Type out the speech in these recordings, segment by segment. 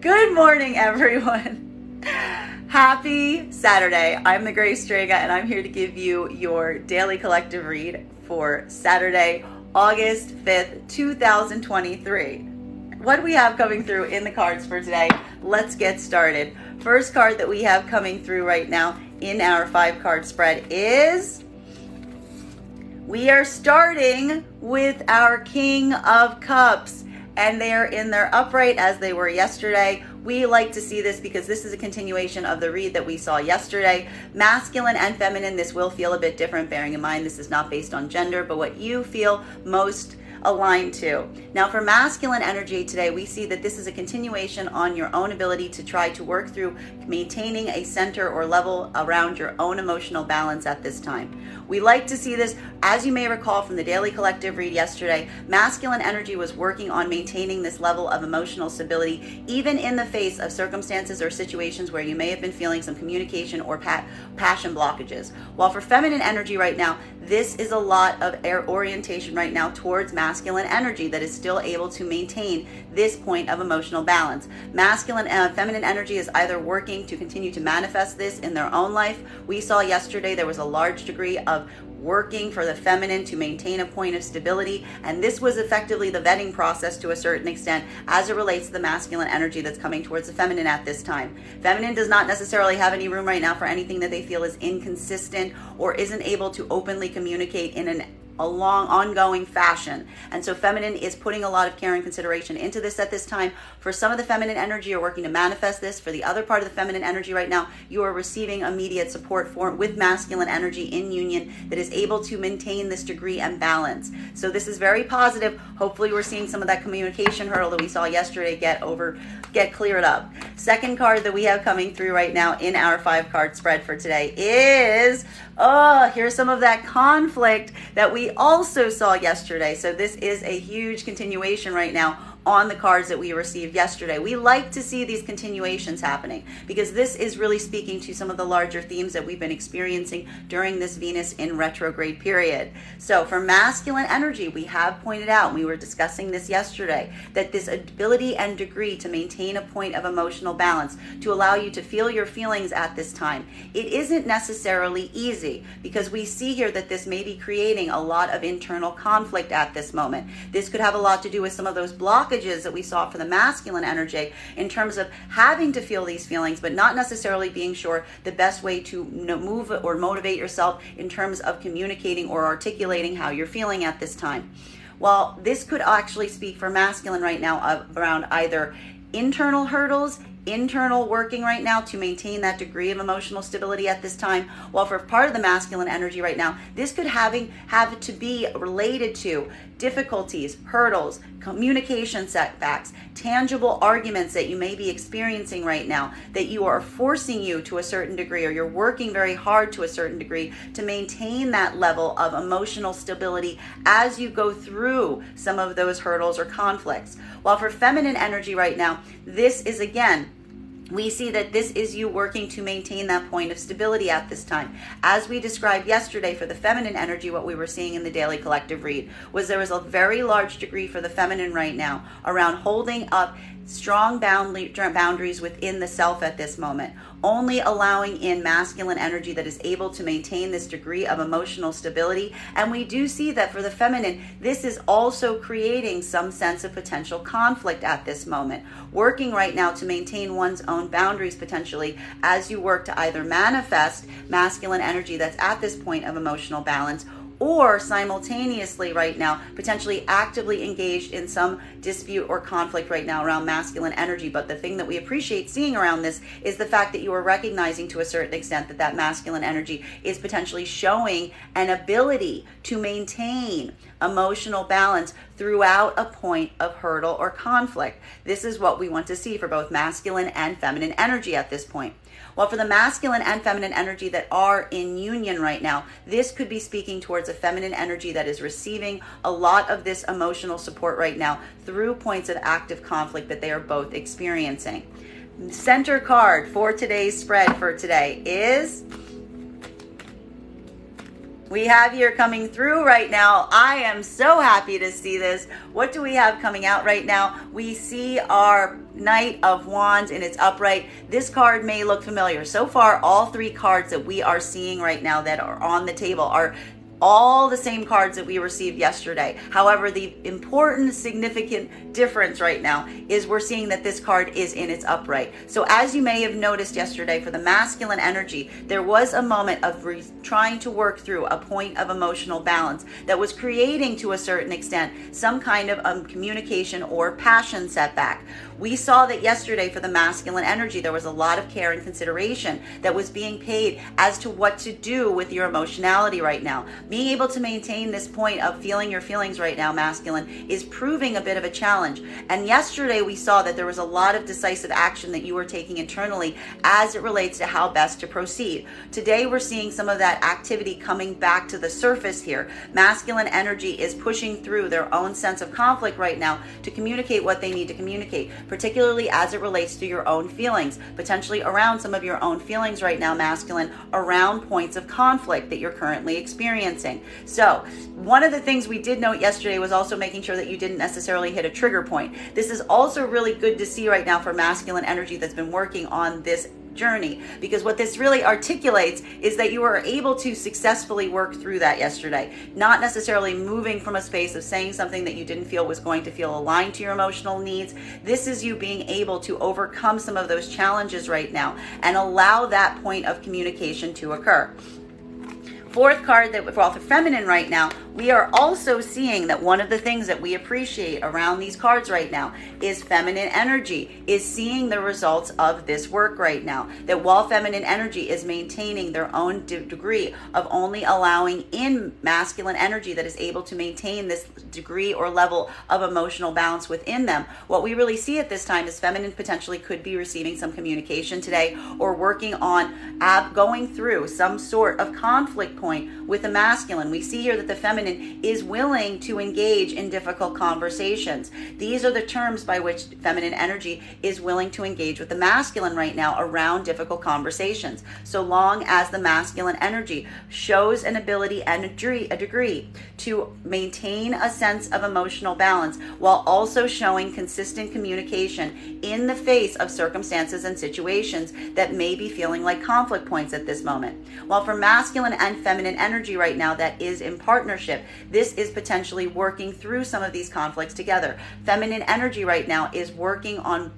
Good morning, everyone. Happy Saturday. I'm the Gray Strega, and I'm here to give you your daily collective read for Saturday, August 5th, 2023. What do we have coming through in the cards for today? Let's get started. First card that we have coming through right now in our 5-card spread is... we are starting with our King of Cups, and they are in their upright as they were yesterday. We like to see this because this is a continuation of the read that we saw yesterday. Masculine and feminine, this will feel a bit different, bearing in mind this is not based on gender, but what you feel most aligned to. Now for masculine energy today, we see that this is a continuation on your own ability to try to work through maintaining a center or level around your own emotional balance at this time. We like to see this, as you may recall from the daily collective read yesterday, masculine energy was working on maintaining this level of emotional stability, even in the face of circumstances or situations where you may have been feeling some communication or passion blockages. While for feminine energy right now, this is a lot of orientation right now towards masculine energy that is still able to maintain this point of emotional balance. Masculine and feminine energy is either working to continue to manifest this in their own life. We saw yesterday there was a large degree of working for the feminine to maintain a point of stability, and this was effectively the vetting process to a certain extent as it relates to the masculine energy that's coming towards the feminine at this time. Feminine does not necessarily have any room right now for anything that they feel is inconsistent or isn't able to openly communicate in a long ongoing fashion, and so feminine is putting a lot of care and consideration into this at this time. For some of the feminine energy, you're working to manifest this. For the other part of the feminine energy right now, you are receiving immediate support with masculine energy in union that is able to maintain this degree and balance. So this is very positive. Hopefully we're seeing some of that communication hurdle that we saw yesterday get cleared up. Second card that we have coming through right now in our 5-card spread for today is, here's some of that conflict that we also saw yesterday. So this is a huge continuation right now on the cards that we received yesterday. We like to see these continuations happening because this is really speaking to some of the larger themes that we've been experiencing during this Venus in retrograde period. So for masculine energy, we have pointed out, and we were discussing this yesterday, that this ability and degree to maintain a point of emotional balance, to allow you to feel your feelings at this time, it isn't necessarily easy because we see here that this may be creating a lot of internal conflict at this moment. This could have a lot to do with some of those blockages that we saw for the masculine energy in terms of having to feel these feelings, but not necessarily being sure the best way to move or motivate yourself in terms of communicating or articulating how you're feeling at this time. While this could actually speak for masculine right now around either internal hurdles, internal working right now to maintain that degree of emotional stability at this time, while for part of the masculine energy right now, this could have to be related to difficulties, hurdles, communication setbacks, tangible arguments that you may be experiencing right now that you are forcing you to a certain degree, or you're working very hard to a certain degree to maintain that level of emotional stability as you go through some of those hurdles or conflicts. While for feminine energy right now, this is again, we see that this is you working to maintain that point of stability at this time. As we described yesterday for the feminine energy, what we were seeing in the daily collective read was there was a very large degree for the feminine right now around holding up strong boundaries within the self at this moment, only allowing in masculine energy that is able to maintain this degree of emotional stability. And we do see that for the feminine, this is also creating some sense of potential conflict at this moment, working right now to maintain one's own boundaries potentially as you work to either manifest masculine energy that's at this point of emotional balance, or simultaneously right now potentially actively engaged in some dispute or conflict right now around masculine energy. But the thing that we appreciate seeing around this is the fact that you are recognizing to a certain extent that that masculine energy is potentially showing an ability to maintain emotional balance throughout a point of hurdle or conflict. This is what we want to see for both masculine and feminine energy at this point. While for the masculine and feminine energy that are in union right now, this could be speaking towards a feminine energy that is receiving a lot of this emotional support right now through points of active conflict that they are both experiencing. Center card for today's spread for today is we have here coming through right now. I am so happy to see this. What do we have coming out right now? We see our Knight of Wands in its upright. This card may look familiar. So far, all three cards that we are seeing right now that are on the table are all the same cards that we received yesterday. However, the important, significant difference right now is we're seeing that this card is in its upright. So as you may have noticed yesterday, for the masculine energy, there was a moment of trying to work through a point of emotional balance that was creating, to a certain extent, some kind of communication or passion setback. We saw that yesterday for the masculine energy, there was a lot of care and consideration that was being paid as to what to do with your emotionality right now. Being able to maintain this point of feeling your feelings right now, masculine, is proving a bit of a challenge. And yesterday we saw that there was a lot of decisive action that you were taking internally as it relates to how best to proceed. Today we're seeing some of that activity coming back to the surface here. Masculine energy is pushing through their own sense of conflict right now to communicate what they need to communicate, particularly as it relates to your own feelings, potentially around some of your own feelings right now, masculine, around points of conflict that you're currently experiencing. So one of the things we did note yesterday was also making sure that you didn't necessarily hit a trigger point. This is also really good to see right now for masculine energy that's been working on this journey, because what this really articulates is that you were able to successfully work through that yesterday, not necessarily moving from a space of saying something that you didn't feel was going to feel aligned to your emotional needs. This is you being able to overcome some of those challenges right now and allow that point of communication to occur. Fourth card that for all the feminine right now, we are also seeing that one of the things that we appreciate around these cards right now is feminine energy is seeing the results of this work right now. That while feminine energy is maintaining their own degree of only allowing in masculine energy that is able to maintain this degree or level of emotional balance within them, what we really see at this time is feminine potentially could be receiving some communication today or working on going through some sort of conflict point with the masculine. We see here that the feminine is willing to engage in difficult conversations. These are the terms by which feminine energy is willing to engage with the masculine right now around difficult conversations. So long as the masculine energy shows an ability and a degree to maintain a sense of emotional balance while also showing consistent communication in the face of circumstances and situations that may be feeling like conflict points at this moment. While for masculine and feminine energy right now that is in partnership, this is potentially working through some of these conflicts together. Feminine energy right now is working on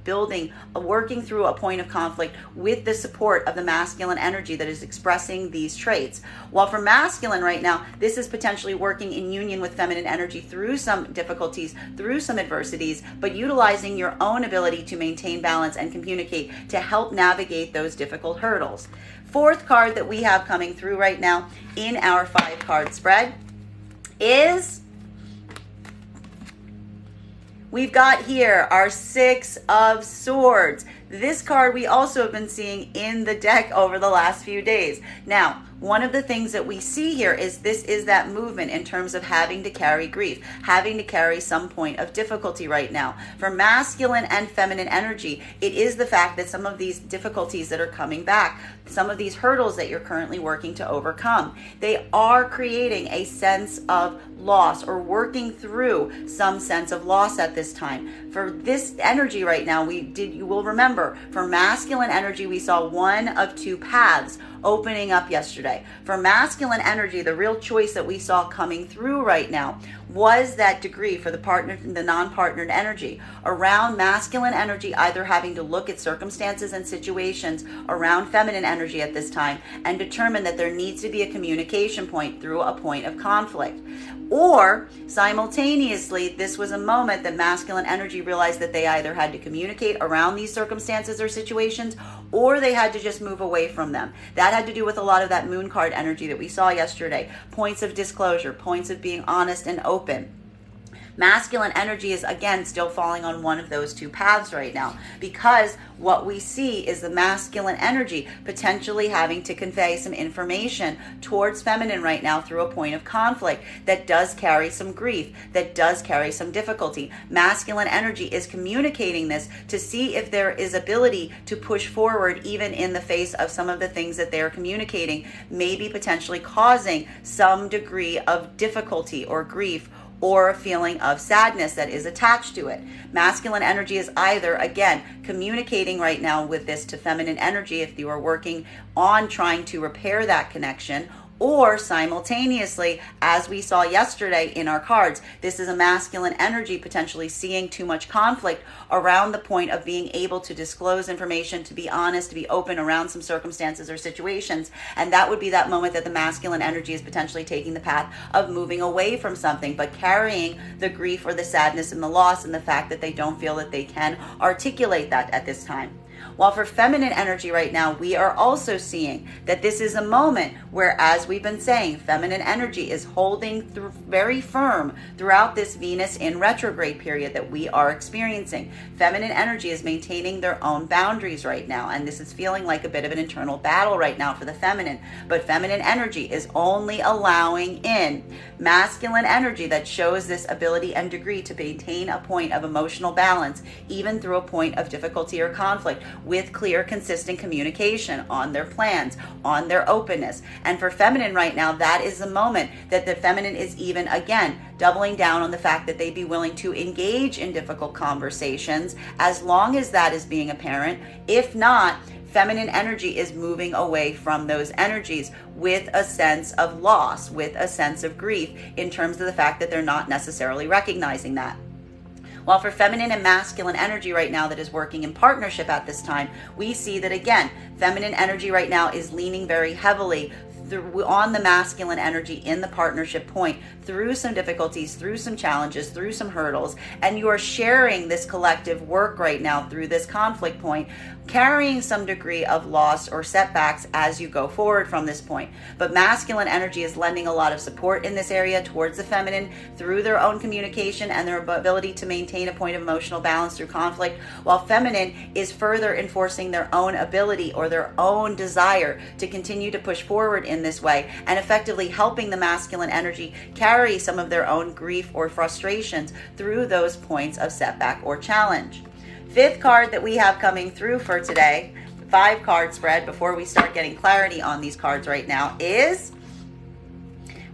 working through a point of conflict with the support of the masculine energy that is expressing these traits. While for masculine right now, this is potentially working in union with feminine energy through some difficulties, through some adversities, but utilizing your own ability to maintain balance and communicate to help navigate those difficult hurdles. Fourth card that we have coming through right now in our 5-card spread is, we've got here our 6 of Swords. This card we also have been seeing in the deck over the last few days. Now, one of the things that we see here is this is that movement in terms of having to carry grief, having to carry some point of difficulty right now. For masculine and feminine energy, it is the fact that some of these difficulties that are coming back, some of these hurdles that you're currently working to overcome, they are creating a sense of loss or working through some sense of loss at this time. For this energy right now, you will remember, for masculine energy, we saw one of 2 paths opening up yesterday. For masculine energy, the real choice that we saw coming through right now was that degree for the non-partnered energy around masculine energy, either having to look at circumstances and situations around feminine energy at this time and determine that there needs to be a communication point through a point of conflict. Or simultaneously, this was a moment that masculine energy realized that they either had to communicate around these circumstances or situations, or they had to just move away from them. That had to do with a lot of that moon card energy that we saw yesterday. Points of disclosure, points of being honest and open. Masculine energy is, again, still falling on one of those two paths right now, because what we see is the masculine energy potentially having to convey some information towards feminine right now through a point of conflict that does carry some grief, that does carry some difficulty. Masculine energy is communicating this to see if there is ability to push forward even in the face of some of the things that they're communicating, maybe potentially causing some degree of difficulty or grief or a feeling of sadness that is attached to it. Masculine energy is either, again, communicating right now with this to feminine energy if you are working on trying to repair that connection, or simultaneously, as we saw yesterday in our cards, this is a masculine energy potentially seeing too much conflict around the point of being able to disclose information, to be honest, to be open around some circumstances or situations. And that would be that moment that the masculine energy is potentially taking the path of moving away from something, but carrying the grief or the sadness and the loss and the fact that they don't feel that they can articulate that at this time. While for feminine energy right now, we are also seeing that this is a moment where, as we've been saying, feminine energy is holding very firm throughout this Venus in retrograde period that we are experiencing. Feminine energy is maintaining their own boundaries right now, and this is feeling like a bit of an internal battle right now for the feminine. But feminine energy is only allowing in masculine energy that shows this ability and degree to maintain a point of emotional balance, even through a point of difficulty or conflict, with clear, consistent communication on their plans, on their openness. And for feminine right now, that is the moment that the feminine is even, again, doubling down on the fact that they be willing to engage in difficult conversations as long as that is being apparent. If not, feminine energy is moving away from those energies with a sense of loss, with a sense of grief, in terms of the fact that they're not necessarily recognizing that. While for feminine and masculine energy right now that is working in partnership at this time, we see that, again, feminine energy right now is leaning very heavily on the masculine energy in the partnership point, through some difficulties, through some challenges, through some hurdles, and you are sharing this collective work right now through this conflict point, carrying some degree of loss or setbacks as you go forward from this point. But masculine energy is lending a lot of support in this area towards the feminine through their own communication and their ability to maintain a point of emotional balance through conflict, while feminine is further enforcing their own ability or their own desire to continue to push forward in this way, and effectively helping the masculine energy carry some of their own grief or frustrations through those points of setback or challenge. Fifth card that we have coming through for today, 5-card spread before we start getting clarity on these cards right now, is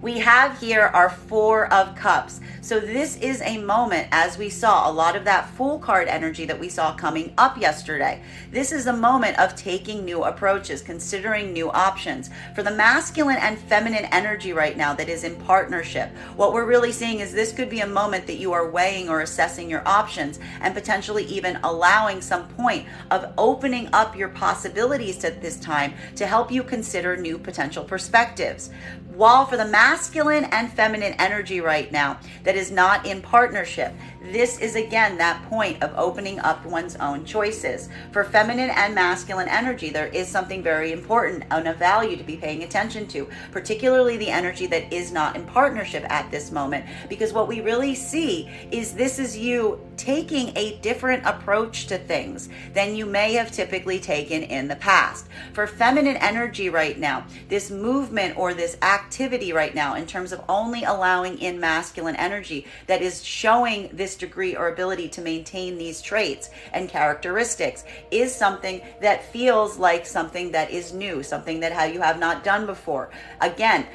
we have here our 4 of Cups. So this is a moment, as we saw, a lot of that Fool card energy that we saw coming up yesterday. This is a moment of taking new approaches, considering new options. For the masculine and feminine energy right now that is in partnership, what we're really seeing is this could be a moment that you are weighing or assessing your options, and potentially even allowing some point of opening up your possibilities at this time to help you consider new potential perspectives. While for the masculine and feminine energy right now that is not in partnership, this is again that point of opening up one's own choices. For feminine and masculine energy, there is something very important and of value to be paying attention to, particularly the energy that is not in partnership at this moment, because what we really see is this is you taking a different approach to things than you may have typically taken in the past. For feminine energy right now, this movement or this activity right now in terms of only allowing in masculine energy that is showing this degree or ability to maintain these traits and characteristics is something that feels like something that is new, something that you have not done before. Again,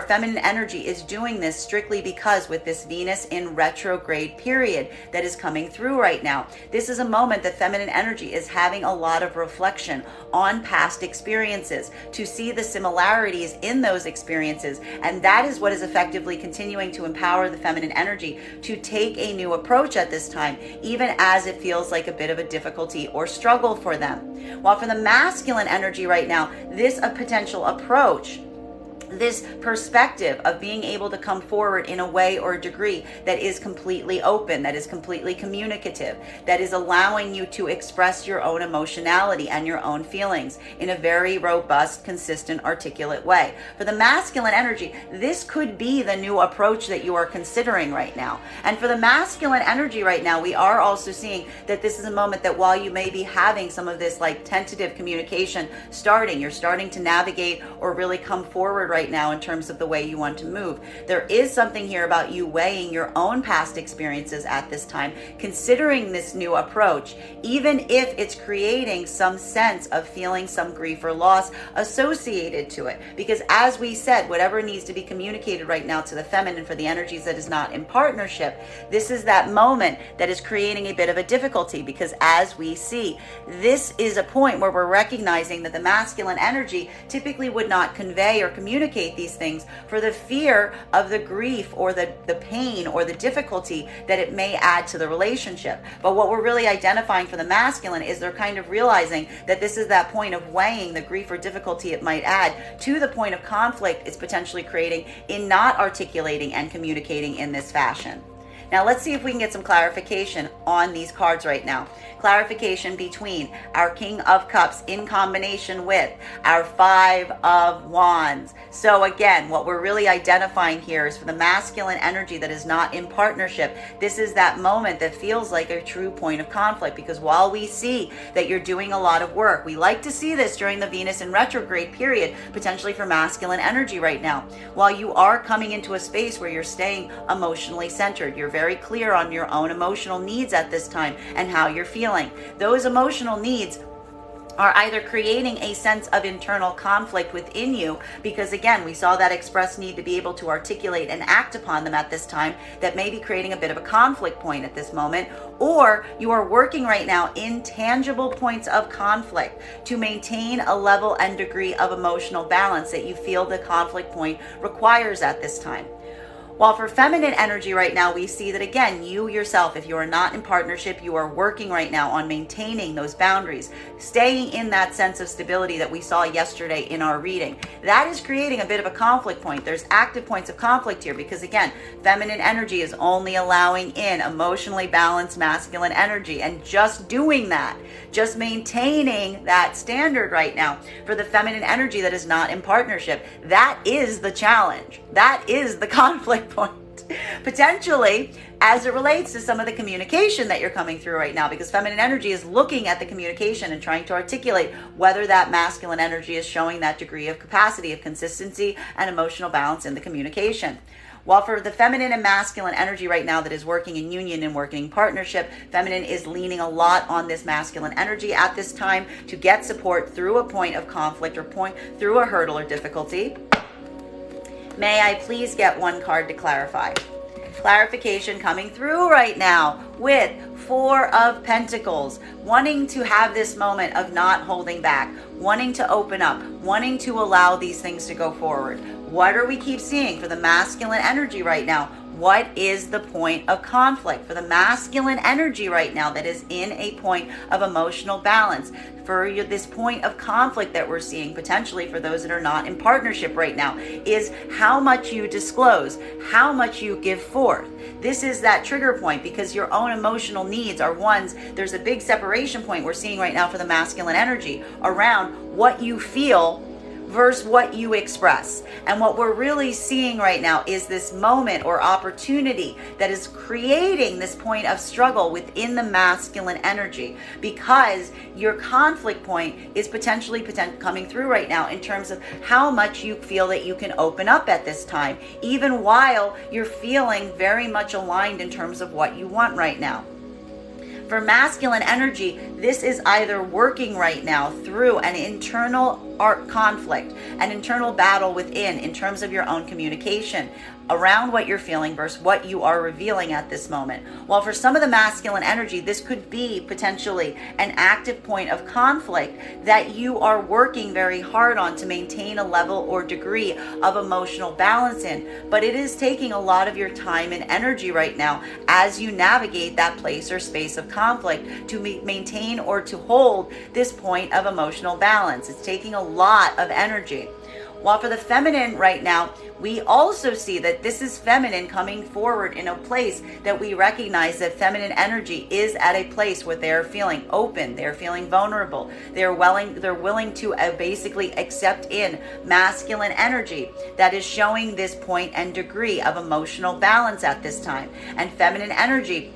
feminine energy is doing this strictly because with this Venus in retrograde period that is coming through right now, this is a moment that feminine energy is having a lot of reflection on past experiences to see the similarities in those experiences. And that is what is effectively continuing to empower the feminine energy to take a new approach at this time, even as it feels like a bit of a difficulty or struggle for them. While for the masculine energy right now, this a potential approach this perspective of being able to come forward in a way or a degree that is completely open, that is completely communicative, that is allowing you to express your own emotionality and your own feelings in a very robust, consistent, articulate way. For the masculine energy, this could be the new approach that you are considering right now. And for the masculine energy right now, we are also seeing that this is a moment that while you may be having some of this like tentative communication you're starting to navigate or really come forward right now in terms of the way you want to move. There is something here about you weighing your own past experiences at this time, considering this new approach, even if it's creating some sense of feeling some grief or loss associated to it. Because as we said, whatever needs to be communicated right now to the feminine for the energies that is not in partnership, this is that moment that is creating a bit of a difficulty, because as we see, this is a point where we're recognizing that the masculine energy typically would not convey or communicate these things for the fear of the grief or the pain or the difficulty that it may add to the relationship. But what we're really identifying for the masculine is they're kind of realizing that this is that point of weighing the grief or difficulty it might add to the point of conflict it's potentially creating in not articulating and communicating in this fashion. Now let's see if we can get some clarification on these cards right now. Clarification between our King of Cups in combination with our Five of Wands. So again, what we're really identifying here is for the masculine energy that is not in partnership, this is that moment that feels like a true point of conflict, because while we see that you're doing a lot of work, we like to see this during the Venus in retrograde period, potentially for masculine energy right now. While you are coming into a space where you're staying emotionally centered, you're very clear on your own emotional needs at this time and how you're feeling. Those emotional needs are either creating a sense of internal conflict within you, because again, we saw that express need to be able to articulate and act upon them at this time, that may be creating a bit of a conflict point at this moment, or you are working right now in tangible points of conflict to maintain a level and degree of emotional balance that you feel the conflict point requires at this time. While for feminine energy right now, we see that again, you yourself, if you are not in partnership, you are working right now on maintaining those boundaries, staying in that sense of stability that we saw yesterday in our reading. That is creating a bit of a conflict point. There's active points of conflict here because again, feminine energy is only allowing in emotionally balanced masculine energy, and just doing that, just maintaining that standard right now for the feminine energy that is not in partnership, that is the challenge. That is the conflict point, potentially, as it relates to some of the communication that you're coming through right now, because feminine energy is looking at the communication and trying to articulate whether that masculine energy is showing that degree of capacity of consistency and emotional balance in the communication. While for the feminine and masculine energy right now that is working in union and working in partnership, feminine is leaning a lot on this masculine energy at this time to get support through a point of conflict or point through a hurdle or difficulty. May I please get one card to clarify? Clarification coming through right now with Four of Pentacles, wanting to have this moment of not holding back, wanting to open up, wanting to allow these things to go forward. What are we keep seeing for the masculine energy right now? What is the point of conflict for the masculine energy right now that is in a point of emotional balance? For this point of conflict that we're seeing potentially for those that are not in partnership right now is how much you disclose, how much you give forth. This is that trigger point because your own emotional needs are ones. There's a big separation point we're seeing right now for the masculine energy around what you feel versus what you express. And what we're really seeing right now is this moment or opportunity that is creating this point of struggle within the masculine energy, because your conflict point is potentially coming through right now in terms of how much you feel that you can open up at this time, even while you're feeling very much aligned in terms of what you want right now. For masculine energy, this is either working right now through an internal conflict, an internal battle within in terms of your own communication around what you're feeling versus what you are revealing at this moment. While for some of the masculine energy, this could be potentially an active point of conflict that you are working very hard on to maintain a level or degree of emotional balance in. But it is taking a lot of your time and energy right now as you navigate that place or space of conflict to maintain or to hold this point of emotional balance. It's taking a lot of energy. While for the feminine right now, we also see that this is feminine coming forward in a place that we recognize that feminine energy is at a place where they're feeling open, they're feeling vulnerable, they're willing to basically accept in masculine energy that is showing this point and degree of emotional balance at this time. And feminine energy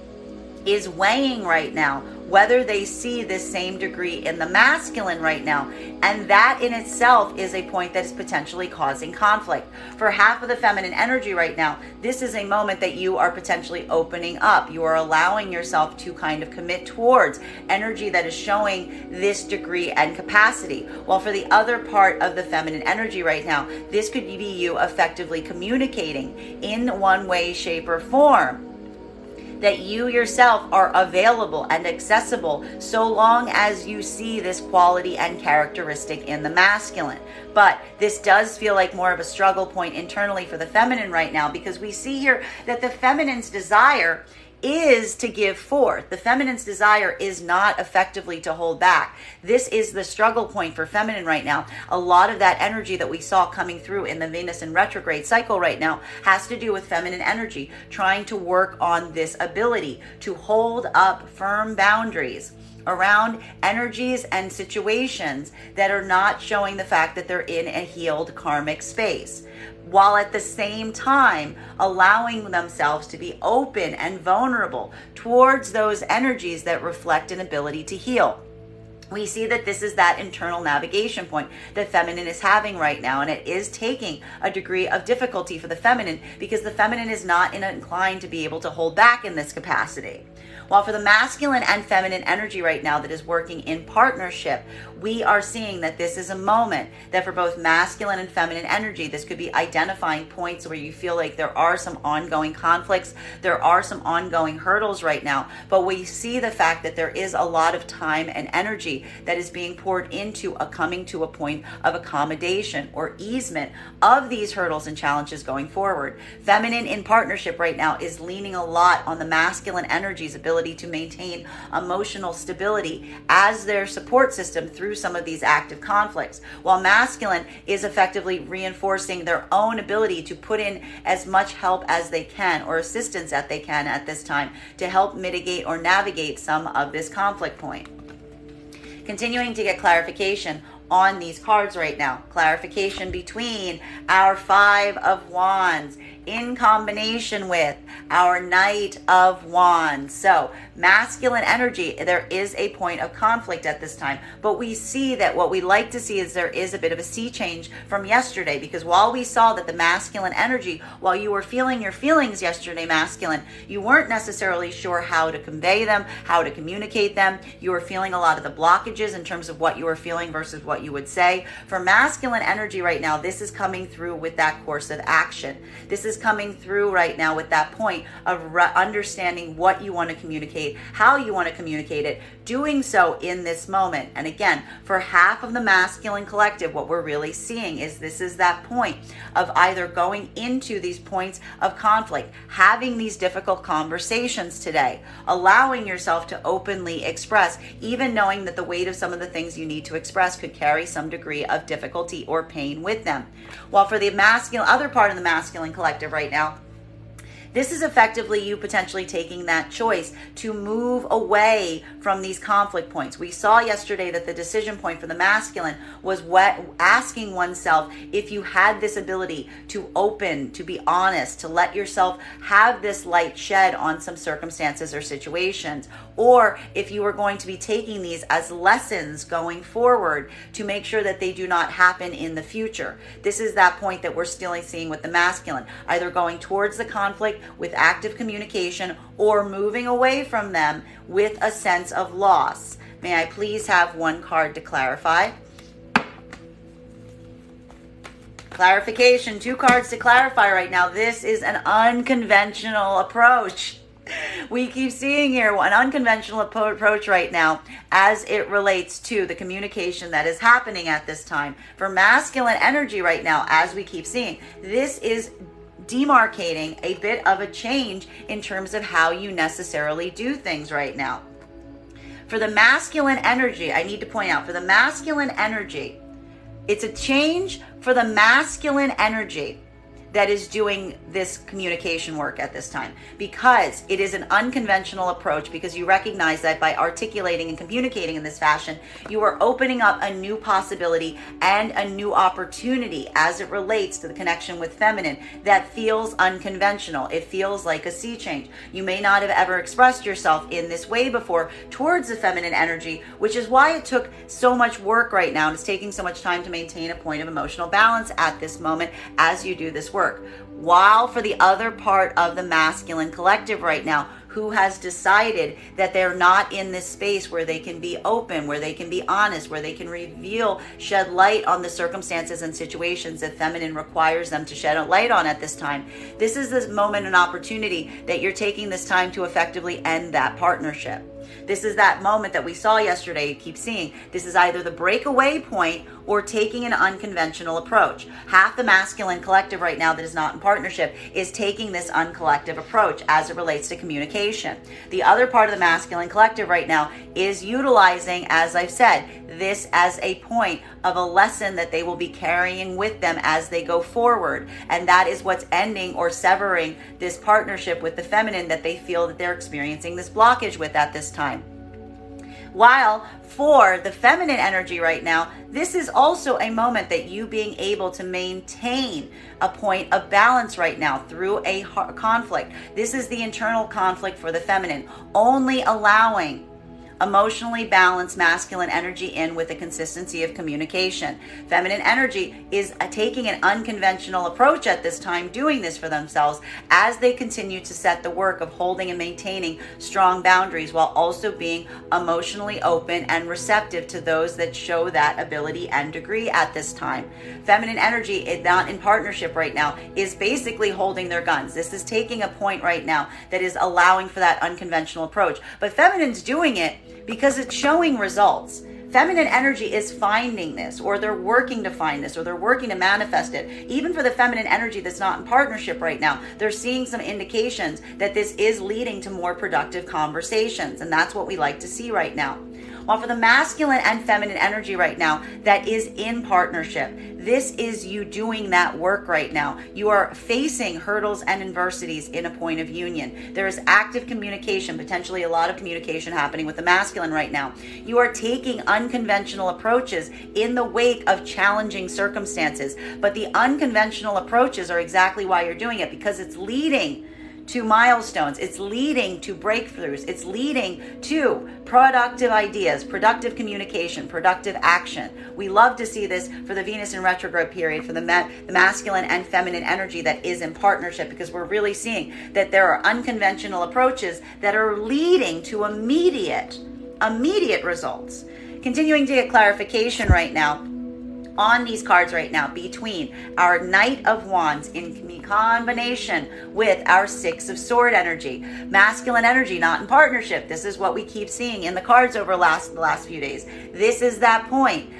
is weighing right now whether they see this same degree in the masculine right now. And that in itself is a point that is potentially causing conflict. For half of the feminine energy right now, this is a moment that you are potentially opening up. You are allowing yourself to kind of commit towards energy that is showing this degree and capacity. While for the other part of the feminine energy right now, this could be you effectively communicating in one way, shape, or form that you yourself are available and accessible so long as you see this quality and characteristic in the masculine. But this does feel like more of a struggle point internally for the feminine right now, because we see here that the feminine's desire is to give forth. The feminine's desire is not effectively to hold back. This is the struggle point for feminine right now. A lot of that energy that we saw coming through in the Venus in retrograde cycle right now has to do with feminine energy, trying to work on this ability to hold up firm boundaries around energies and situations that are not showing the fact that they're in a healed karmic space, while at the same time allowing themselves to be open and vulnerable towards those energies that reflect an ability to heal. We see that this is that internal navigation point that feminine is having right now, and it is taking a degree of difficulty for the feminine because the feminine is not inclined to be able to hold back in this capacity. While for the masculine and feminine energy right now that is working in partnership, we are seeing that this is a moment that for both masculine and feminine energy, this could be identifying points where you feel like there are some ongoing conflicts, there are some ongoing hurdles right now, but we see the fact that there is a lot of time and energy that is being poured into coming to a point of accommodation or easement of these hurdles and challenges going forward. Feminine in partnership right now is leaning a lot on the masculine energy's ability to maintain emotional stability as their support system through some of these active conflicts, while masculine is effectively reinforcing their own ability to put in as much help as they can or assistance that they can at this time to help mitigate or navigate some of this conflict point. Continuing to get clarification on these cards right now. Clarification between our Five of Wands in combination with our Knight of Wands. So masculine energy, there is a point of conflict at this time, but we see that what we like to see is there is a bit of a sea change from yesterday, because while we saw that the masculine energy, while you were feeling your feelings yesterday, masculine, you weren't necessarily sure how to convey them, how to communicate them. You were feeling a lot of the blockages in terms of what you were feeling versus what you would say. For masculine energy right now, this is coming through with that course of action. This is coming through right now with that point of understanding what you want to communicate, how you want to communicate it, doing so in this moment. And again, for half of the masculine collective, what we're really seeing is this is that point of either going into these points of conflict, having these difficult conversations today, allowing yourself to openly express, even knowing that the weight of some of the things you need to express could carry some degree of difficulty or pain with them. While for the masculine, other part of the masculine collective right now, this is effectively you potentially taking that choice to move away from these conflict points. We saw yesterday that the decision point for the masculine was asking oneself if you had this ability to open, to be honest, to let yourself have this light shed on some circumstances or situations, or if you were going to be taking these as lessons going forward to make sure that they do not happen in the future. This is that point that we're still seeing with the masculine, either going towards the conflict with active communication or moving away from them with a sense of loss. May I please have one card to clarify? Clarification, 2 cards to clarify right now. This is an unconventional approach. We keep seeing here an unconventional approach right now as it relates to the communication that is happening at this time. For masculine energy right now, as we keep seeing, this is demarcating a bit of a change in terms of how you necessarily do things right now. For the masculine energy, I need to point out, for the masculine energy, It's a change for the masculine energy that is doing this communication work at this time, because it is an unconventional approach, because you recognize that by articulating and communicating in this fashion, you are opening up a new possibility and a new opportunity as it relates to the connection with feminine that feels unconventional. It feels like a sea change. You may not have ever expressed yourself in this way before towards the feminine energy, which is why it took so much work right now, and it's taking so much time to maintain a point of emotional balance at this moment as you do this work. While for the other part of the masculine collective right now, who has decided that they're not in this space where they can be open, where they can be honest, where they can reveal, shed light on the circumstances and situations that feminine requires them to shed a light on at this time. This is this moment and opportunity that you're taking this time to effectively end that partnership. This is that moment that we saw yesterday. You keep seeing this is either the breakaway point or taking an unconventional approach. Half the masculine collective right now that is not in partnership is taking this uncollective approach as it relates to communication. The other part of the masculine collective right now is utilizing, as I've said, this as a point of a lesson that they will be carrying with them as they go forward. And that is what's ending or severing this partnership with the feminine that they feel that they're experiencing this blockage with at this time. While for the feminine energy right now, this is also a moment that you being able to maintain a point of balance right now through a conflict. This is the internal conflict for the feminine, only allowing emotionally balanced masculine energy in with the consistency of communication. Feminine energy is taking an unconventional approach at this time, doing this for themselves as they continue to set the work of holding and maintaining strong boundaries while also being emotionally open and receptive to those that show that ability and degree at this time. Feminine energy, not in partnership right now, is basically holding their guns. This is taking a point right now that is allowing for that unconventional approach. But feminine's doing it because it's showing results. Feminine energy is finding this, or they're working to find this, or they're working to manifest it. Even for the feminine energy that's not in partnership right now, they're seeing some indications that this is leading to more productive conversations. And that's what we like to see right now. While for the masculine and feminine energy right now that is in partnership, this is you doing that work right now. You are facing hurdles and adversities in a point of union. There is active communication, potentially a lot of communication happening with the masculine right now. You are taking unconventional approaches in the wake of challenging circumstances. But the unconventional approaches are exactly why you're doing it, because it's leading to milestones. It's leading to breakthroughs. It's leading to productive ideas, productive communication, productive action. We love to see this for the Venus in retrograde period, for the masculine and feminine energy that is in partnership, because we're really seeing that there are unconventional approaches that are leading to immediate results. Continuing to get clarification right now on these cards right now between our Knight of Wands in combination with our Six of Sword energy. Masculine energy not in partnership. This is what we keep seeing in the cards over the last few days. This is that point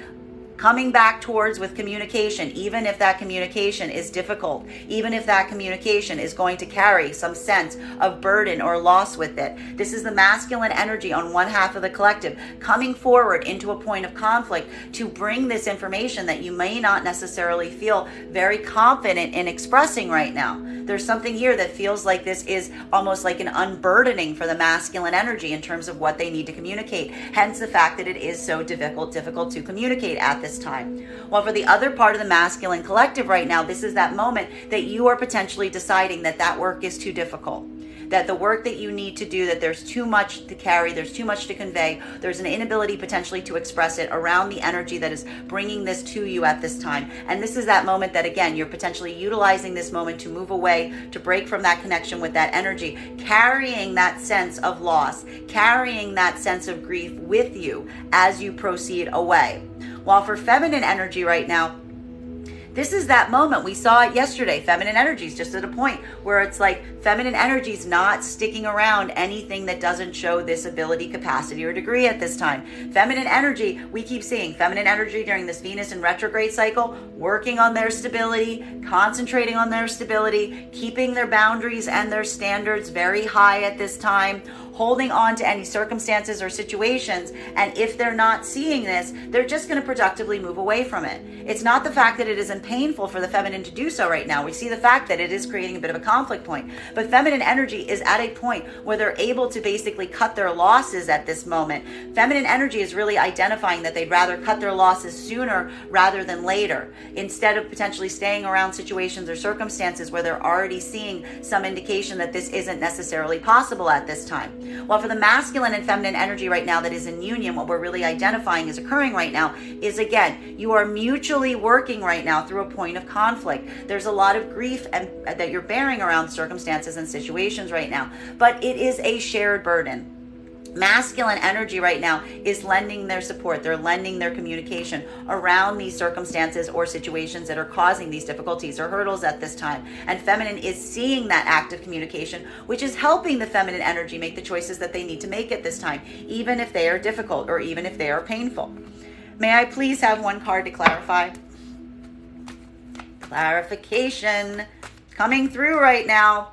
coming back towards with communication, even if that communication is difficult, even if that communication is going to carry some sense of burden or loss with it. This is the masculine energy on one half of the collective coming forward into a point of conflict to bring this information that you may not necessarily feel very confident in expressing right now. There's something here that feels like this is almost like an unburdening for the masculine energy in terms of what they need to communicate. Hence the fact that it is so difficult to communicate at this time. While for the other part of the masculine collective right now, this is that moment that you are potentially deciding that that work is too difficult, that the work that you need to do, that there's too much to carry, there's too much to convey, there's an inability potentially to express it around the energy that is bringing this to you at this time. And this is that moment that, again, you're potentially utilizing this moment to move away, to break from that connection with that energy, carrying that sense of loss, carrying that sense of grief with you as you proceed away. While for feminine energy right now, this is that moment. We saw it yesterday. Feminine energy is just at a point where it's like feminine energy is not sticking around anything that doesn't show this ability, capacity, or degree at this time. Feminine energy, we keep seeing feminine energy during this Venus in retrograde cycle, working on their stability, concentrating on their stability, keeping their boundaries and their standards very high at this time, holding on to any circumstances or situations. And if they're not seeing this, they're just going to productively move away from it. It's not the fact that it isn't painful for the feminine to do so right now. We see the fact that it is creating a bit of a conflict point. But feminine energy is at a point where they're able to basically cut their losses at this moment. Feminine energy is really identifying that they'd rather cut their losses sooner rather than later, instead of potentially staying around situations or circumstances where they're already seeing some indication that this isn't necessarily possible at this time. While for the masculine and feminine energy right now that is in union, what we're really identifying is occurring right now is, again, you are mutually working right now through a point of conflict. There's a lot of grief and that you're bearing around circumstances and situations right now, but it is a shared burden. Masculine energy right now is lending their support. They're lending their communication around these circumstances or situations that are causing these difficulties or hurdles at this time. And feminine is seeing that active communication, which is helping the feminine energy make the choices that they need to make at this time, even if they are difficult or even if they are painful. May I please have one card to clarify? Clarification coming through right now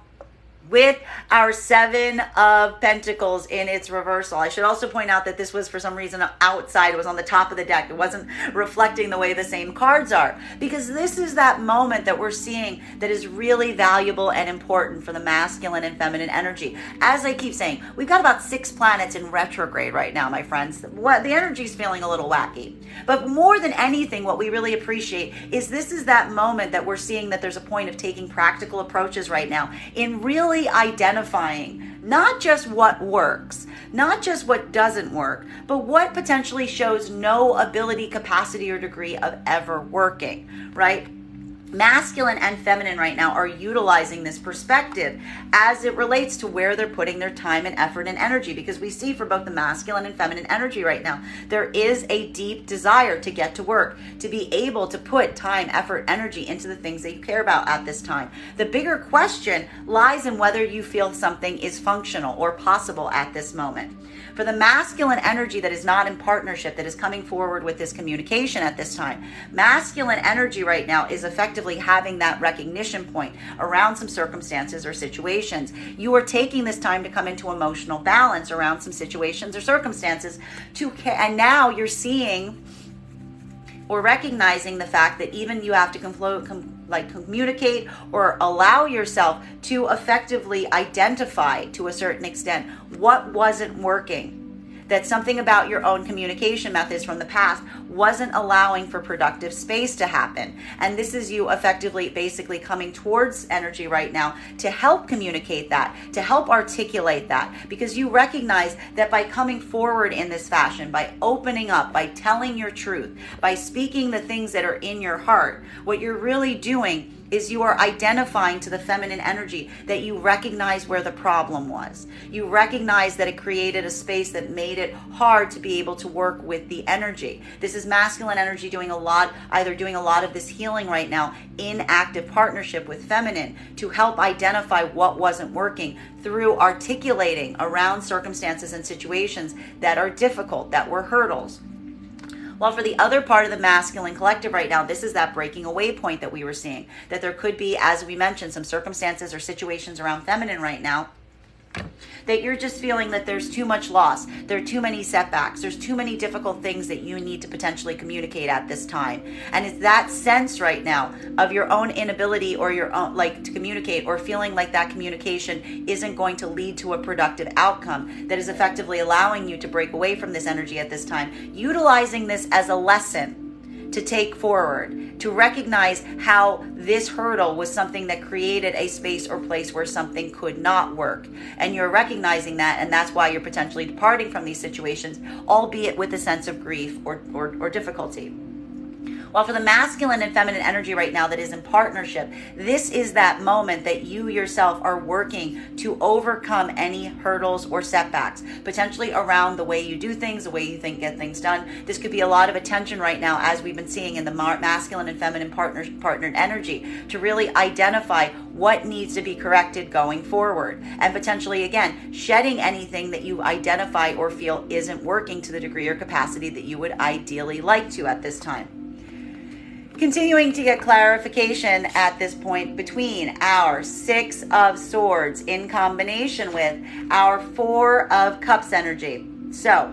with our 7 of Pentacles in its reversal. I should also point out that this was for some reason outside. It was on the top of the deck. It wasn't reflecting the way the same cards are, because this is that moment that we're seeing that is really valuable and important for the masculine and feminine energy. As I keep saying, we've got about 6 planets in retrograde right now, my friends. The energy is feeling a little wacky. But more than anything, what we really appreciate is this is that moment that we're seeing that there's a point of taking practical approaches right now in really identifying not just what works, not just what doesn't work, but what potentially shows no ability, capacity, or degree of ever working, right? Masculine and feminine right now are utilizing this perspective as it relates to where they're putting their time and effort and energy, because we see for both the masculine and feminine energy right now, there is a deep desire to get to work, to be able to put time, effort, energy into the things that you care about at this time. The bigger question lies in whether you feel something is functional or possible at this moment. For the masculine energy that is not in partnership, that is coming forward with this communication at this time, masculine energy right now is effectively having that recognition point around some circumstances or situations. You are taking this time to come into emotional balance around some situations or circumstances, and now you're seeing or recognizing the fact that even you have to communicate or allow yourself to effectively identify to a certain extent what wasn't working. That something about your own communication methods from the past wasn't allowing for productive space to happen. And this is you effectively basically coming towards energy right now to help communicate that, to help articulate that, because you recognize that by coming forward in this fashion, by opening up, by telling your truth, by speaking the things that are in your heart, what you're really doing is you are identifying to the feminine energy that you recognize where the problem was. You recognize that it created a space that made it hard to be able to work with the energy. This is masculine energy doing a lot of this healing right now in active partnership with feminine to help identify what wasn't working through articulating around circumstances and situations that are difficult, that were hurdles. While for the other part of the masculine collective right now, this is that breaking away point that we were seeing. That there could be, as we mentioned, some circumstances or situations around feminine right now that you're just feeling that there's too much loss, there are too many setbacks, there's too many difficult things that you need to potentially communicate at this time. And it's that sense right now of your own inability or your own, to communicate, or feeling like that communication isn't going to lead to a productive outcome, that is effectively allowing you to break away from this energy at this time, utilizing this as a lesson to take forward, to recognize how this hurdle was something that created a space or place where something could not work. And you're recognizing that, and that's why you're potentially departing from these situations, albeit with a sense of grief or difficulty. While for the masculine and feminine energy right now that is in partnership, this is that moment that you yourself are working to overcome any hurdles or setbacks, potentially around the way you do things, the way you get things done. This could be a lot of attention right now, as we've been seeing in the masculine and feminine partnered energy, to really identify what needs to be corrected going forward, and potentially, again, shedding anything that you identify or feel isn't working to the degree or capacity that you would ideally like to at this time. Continuing to get clarification at this point between our Six of Swords in combination with our Four of Cups energy. So,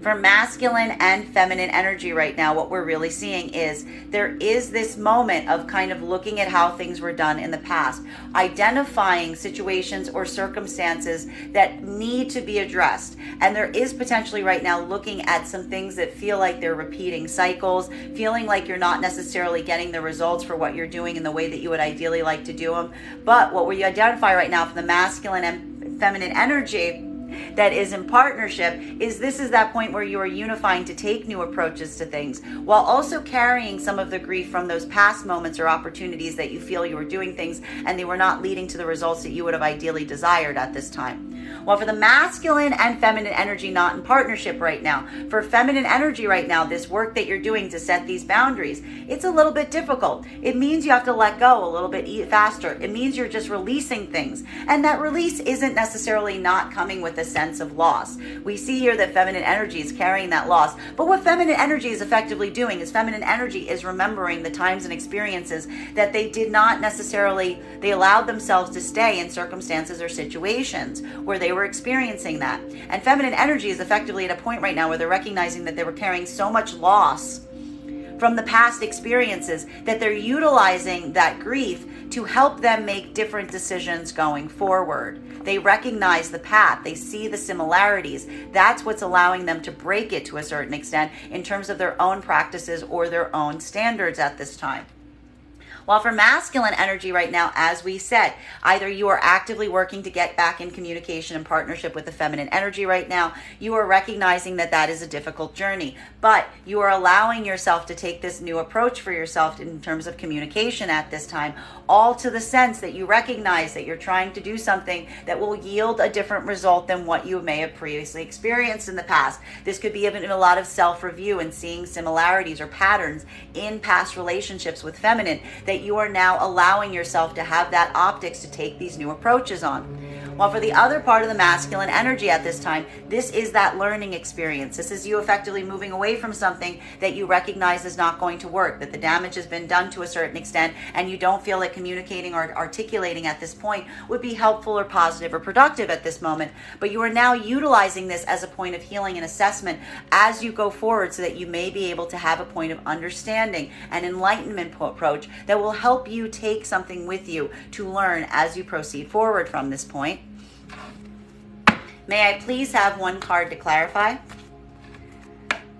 for masculine and feminine energy right now, what we're really seeing is there is this moment of kind of looking at how things were done in the past, identifying situations or circumstances that need to be addressed. And there is potentially right now looking at some things that feel like they're repeating cycles, feeling like you're not necessarily getting the results for what you're doing in the way that you would ideally like to do them. But what we identify right now for the masculine and feminine energy that is in partnership is this is that point where you are unifying to take new approaches to things while also carrying some of the grief from those past moments or opportunities that you feel you were doing things and they were not leading to the results that you would have ideally desired at this time. Well, for the masculine and feminine energy not in partnership right now, for feminine energy right now, this work that you're doing to set these boundaries, it's a little bit difficult. It means you have to let go a little bit faster. It means you're just releasing things. And that release isn't necessarily not coming with a sense of loss. We see here that feminine energy is carrying that loss. But what feminine energy is effectively doing is feminine energy is remembering the times and experiences that they did not necessarily, they allowed themselves to stay in circumstances or situations where they were experiencing that. And feminine energy is effectively at a point right now where they're recognizing that they were carrying so much loss from the past experiences that they're utilizing that grief to help them make different decisions going forward. They recognize the path. They see the similarities. That's what's allowing them to break it to a certain extent in terms of their own practices or their own standards at this time. While for masculine energy right now, as we said, either you are actively working to get back in communication and partnership with the feminine energy right now, you are recognizing that that is a difficult journey, but you are allowing yourself to take this new approach for yourself in terms of communication at this time, all to the sense that you recognize that you're trying to do something that will yield a different result than what you may have previously experienced in the past. This could be even a lot of self-review and seeing similarities or patterns in past relationships with feminine that you are now allowing yourself to have that optics to take these new approaches on. While for the other part of the masculine energy at this time, this is that learning experience. This is you effectively moving away from something that you recognize is not going to work, that the damage has been done to a certain extent, and you don't feel that communicating or articulating at this point would be helpful or positive or productive at this moment. But you are now utilizing this as a point of healing and assessment as you go forward so that you may be able to have a point of understanding and enlightenment approach that will help you take something with you to learn as you proceed forward from this point. May I please have one card to clarify?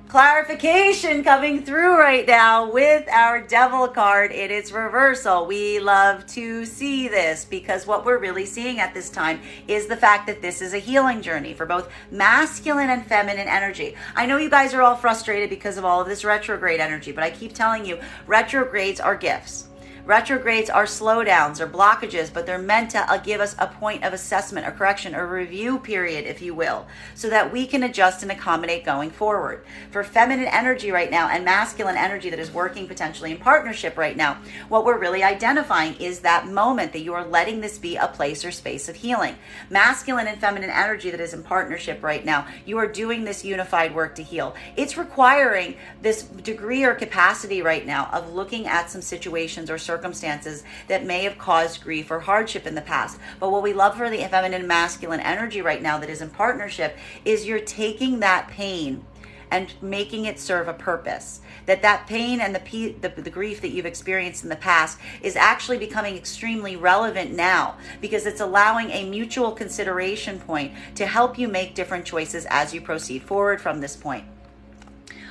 Clarification coming through right now with our Devil card in its reversal. We love to see this because what we're really seeing at this time is the fact that this is a healing journey for both masculine and feminine energy. I know you guys are all frustrated because of all of this retrograde energy, but I keep telling you, retrogrades are gifts. Retrogrades are slowdowns or blockages, but they're meant to give us a point of assessment, a correction, a review period, if you will, so that we can adjust and accommodate going forward. For feminine energy right now and masculine energy that is working potentially in partnership right now, what we're really identifying is that moment that you are letting this be a place or space of healing. Masculine and feminine energy that is in partnership right now, you are doing this unified work to heal. It's requiring this degree or capacity right now of looking at some situations or circumstances that may have caused grief or hardship in the past. But what we love for the feminine and masculine energy right now that is in partnership is you're taking that pain and making it serve a purpose. That pain and the grief that you've experienced in the past is actually becoming extremely relevant now because it's allowing a mutual consideration point to help you make different choices as you proceed forward from this point.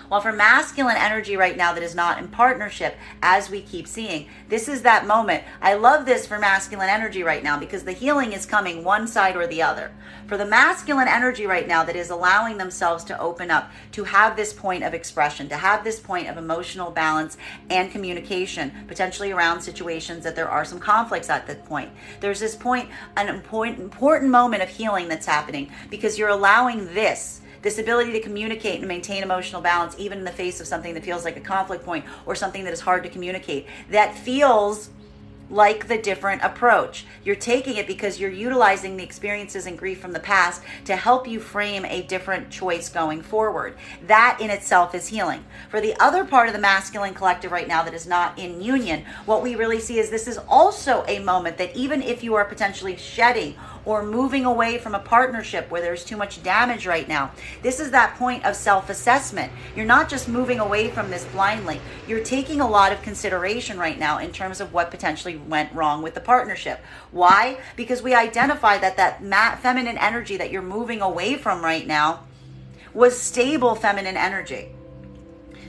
While for masculine energy right now that is not in partnership, as we keep seeing, this is that moment. I love this for masculine energy right now because the healing is coming one side or the other. For the masculine energy right now that is allowing themselves to open up, to have this point of expression, to have this point of emotional balance and communication, potentially around situations that there are some conflicts at that point. There's this point, an important moment of healing that's happening because you're allowing this ability to communicate and maintain emotional balance even in the face of something that feels like a conflict point or something that is hard to communicate, that feels like the different approach. You're taking it because you're utilizing the experiences and grief from the past to help you frame a different choice going forward. That in itself is healing. For the other part of the masculine collective right now that is not in union, what we really see is this is also a moment that even if you are potentially shedding or moving away from a partnership where there's too much damage right now, this is that point of self-assessment. You're not just moving away from this blindly. You're taking a lot of consideration right now in terms of what potentially went wrong with the partnership. Why? Because we identify that feminine energy that you're moving away from right now was stable feminine energy.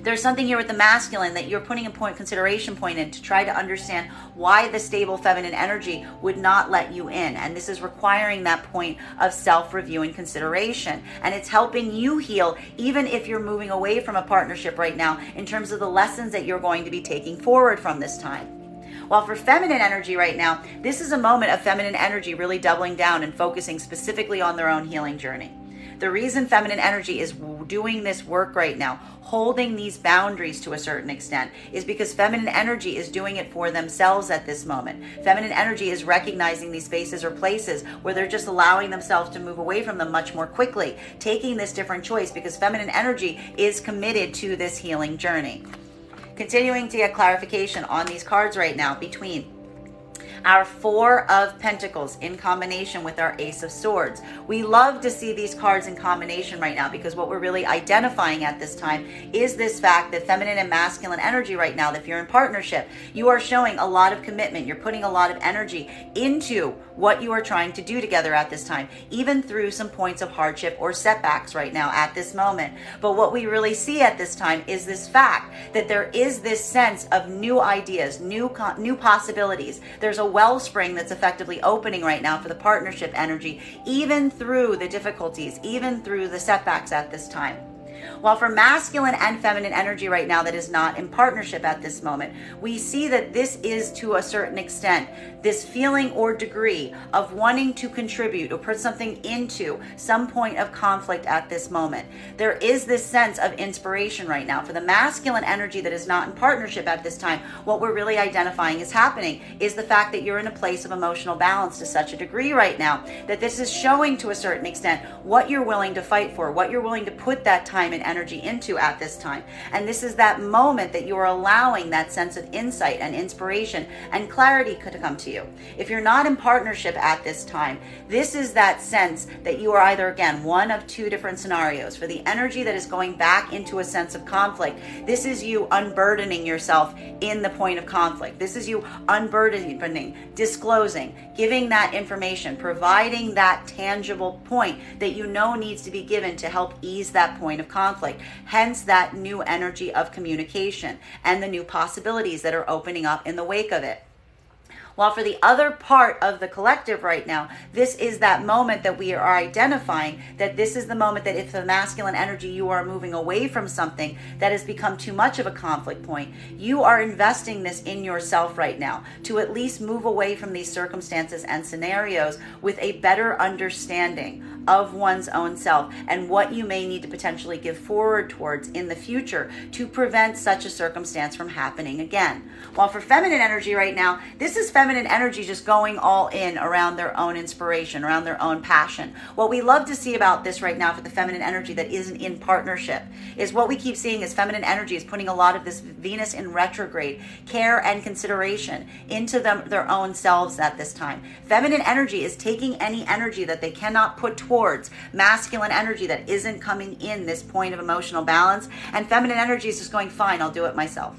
There's something here with the masculine that you're putting a consideration point in to try to understand why the stable feminine energy would not let you in. And this is requiring that point of self-review and consideration. And it's helping you heal even if you're moving away from a partnership right now in terms of the lessons that you're going to be taking forward from this time. While for feminine energy right now, this is a moment of feminine energy really doubling down and focusing specifically on their own healing journey. The reason feminine energy is doing this work right now, holding these boundaries to a certain extent, is because feminine energy is doing it for themselves at this moment. Feminine energy is recognizing these spaces or places where they're just allowing themselves to move away from them much more quickly, taking this different choice because feminine energy is committed to this healing journey. Continuing to get clarification on these cards right now between our Four of Pentacles in combination with our Ace of Swords. We love to see these cards in combination right now because what we're really identifying at this time is this fact that feminine and masculine energy right now, that if you're in partnership, you are showing a lot of commitment. You're putting a lot of energy into what you are trying to do together at this time, even through some points of hardship or setbacks right now at this moment. But what we really see at this time is this fact that there is this sense of new ideas, new possibilities. There's a wellspring that's effectively opening right now for the partnership energy, even through the difficulties, even through the setbacks at this time. While for masculine and feminine energy right now that is not in partnership at this moment, we see that this is to a certain extent this feeling or degree of wanting to contribute or put something into some point of conflict at this moment. There is this sense of inspiration right now. For the masculine energy that is not in partnership at this time, what we're really identifying is happening is the fact that you're in a place of emotional balance to such a degree right now that this is showing to a certain extent what you're willing to fight for, what you're willing to put that time and energy into at this time. And this is that moment that you are allowing that sense of insight and inspiration and clarity to come to you. If you're not in partnership at this time, this is that sense that you are either, again, one of two different scenarios. For the energy that is going back into a sense of conflict, this is you unburdening yourself in the point of conflict. This is you unburdening, disclosing, giving that information, providing that tangible point that you know needs to be given to help ease that point of conflict. Hence that new energy of communication and the new possibilities that are opening up in the wake of it. While for the other part of the collective right now, this is that moment that we are identifying that this is the moment that if the masculine energy, you are moving away from something that has become too much of a conflict point, you are investing this in yourself right now to at least move away from these circumstances and scenarios with a better understanding of one's own self and what you may need to potentially give forward towards in the future to prevent such a circumstance from happening again. While for feminine energy right now, this is feminine energy just going all in around their own inspiration, around their own passion. What we love to see about this right now for the feminine energy that isn't in partnership is what we keep seeing is feminine energy is putting a lot of this Venus in retrograde care and consideration into their own selves at this time. Feminine energy is taking any energy that they cannot put towards masculine energy that isn't coming in this point of emotional balance, and feminine energy is just going, fine, I'll do it myself.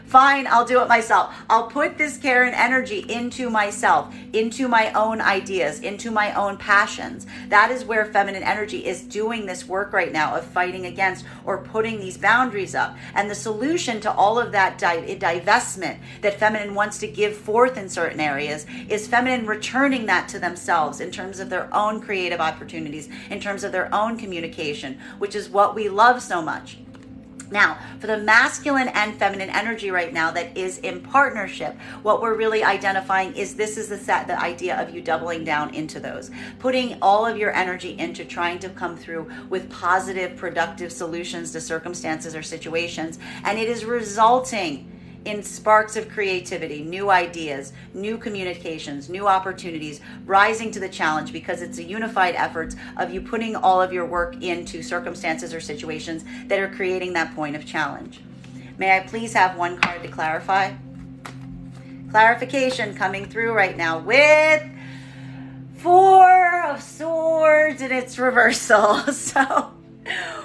Fine, I'll do it myself. I'll put this care and energy into myself, into my own ideas, into my own passions. That is where feminine energy is doing this work right now of fighting against or putting these boundaries up. And the solution to all of that divestment that feminine wants to give forth in certain areas is feminine returning that to themselves in terms of their own creative opportunities, in terms of their own communication, which is what we love so much. Now, for the masculine and feminine energy right now that is in partnership, what we're really identifying is this is the idea of you doubling down into those, putting all of your energy into trying to come through with positive, productive solutions to circumstances or situations, and it is resulting in sparks of creativity, new ideas, new communications, new opportunities, rising to the challenge, because it's a unified effort of you putting all of your work into circumstances or situations that are creating that point of challenge. May I please have one card to clarify? Clarification coming through right now with Four of Swords in its reversal. So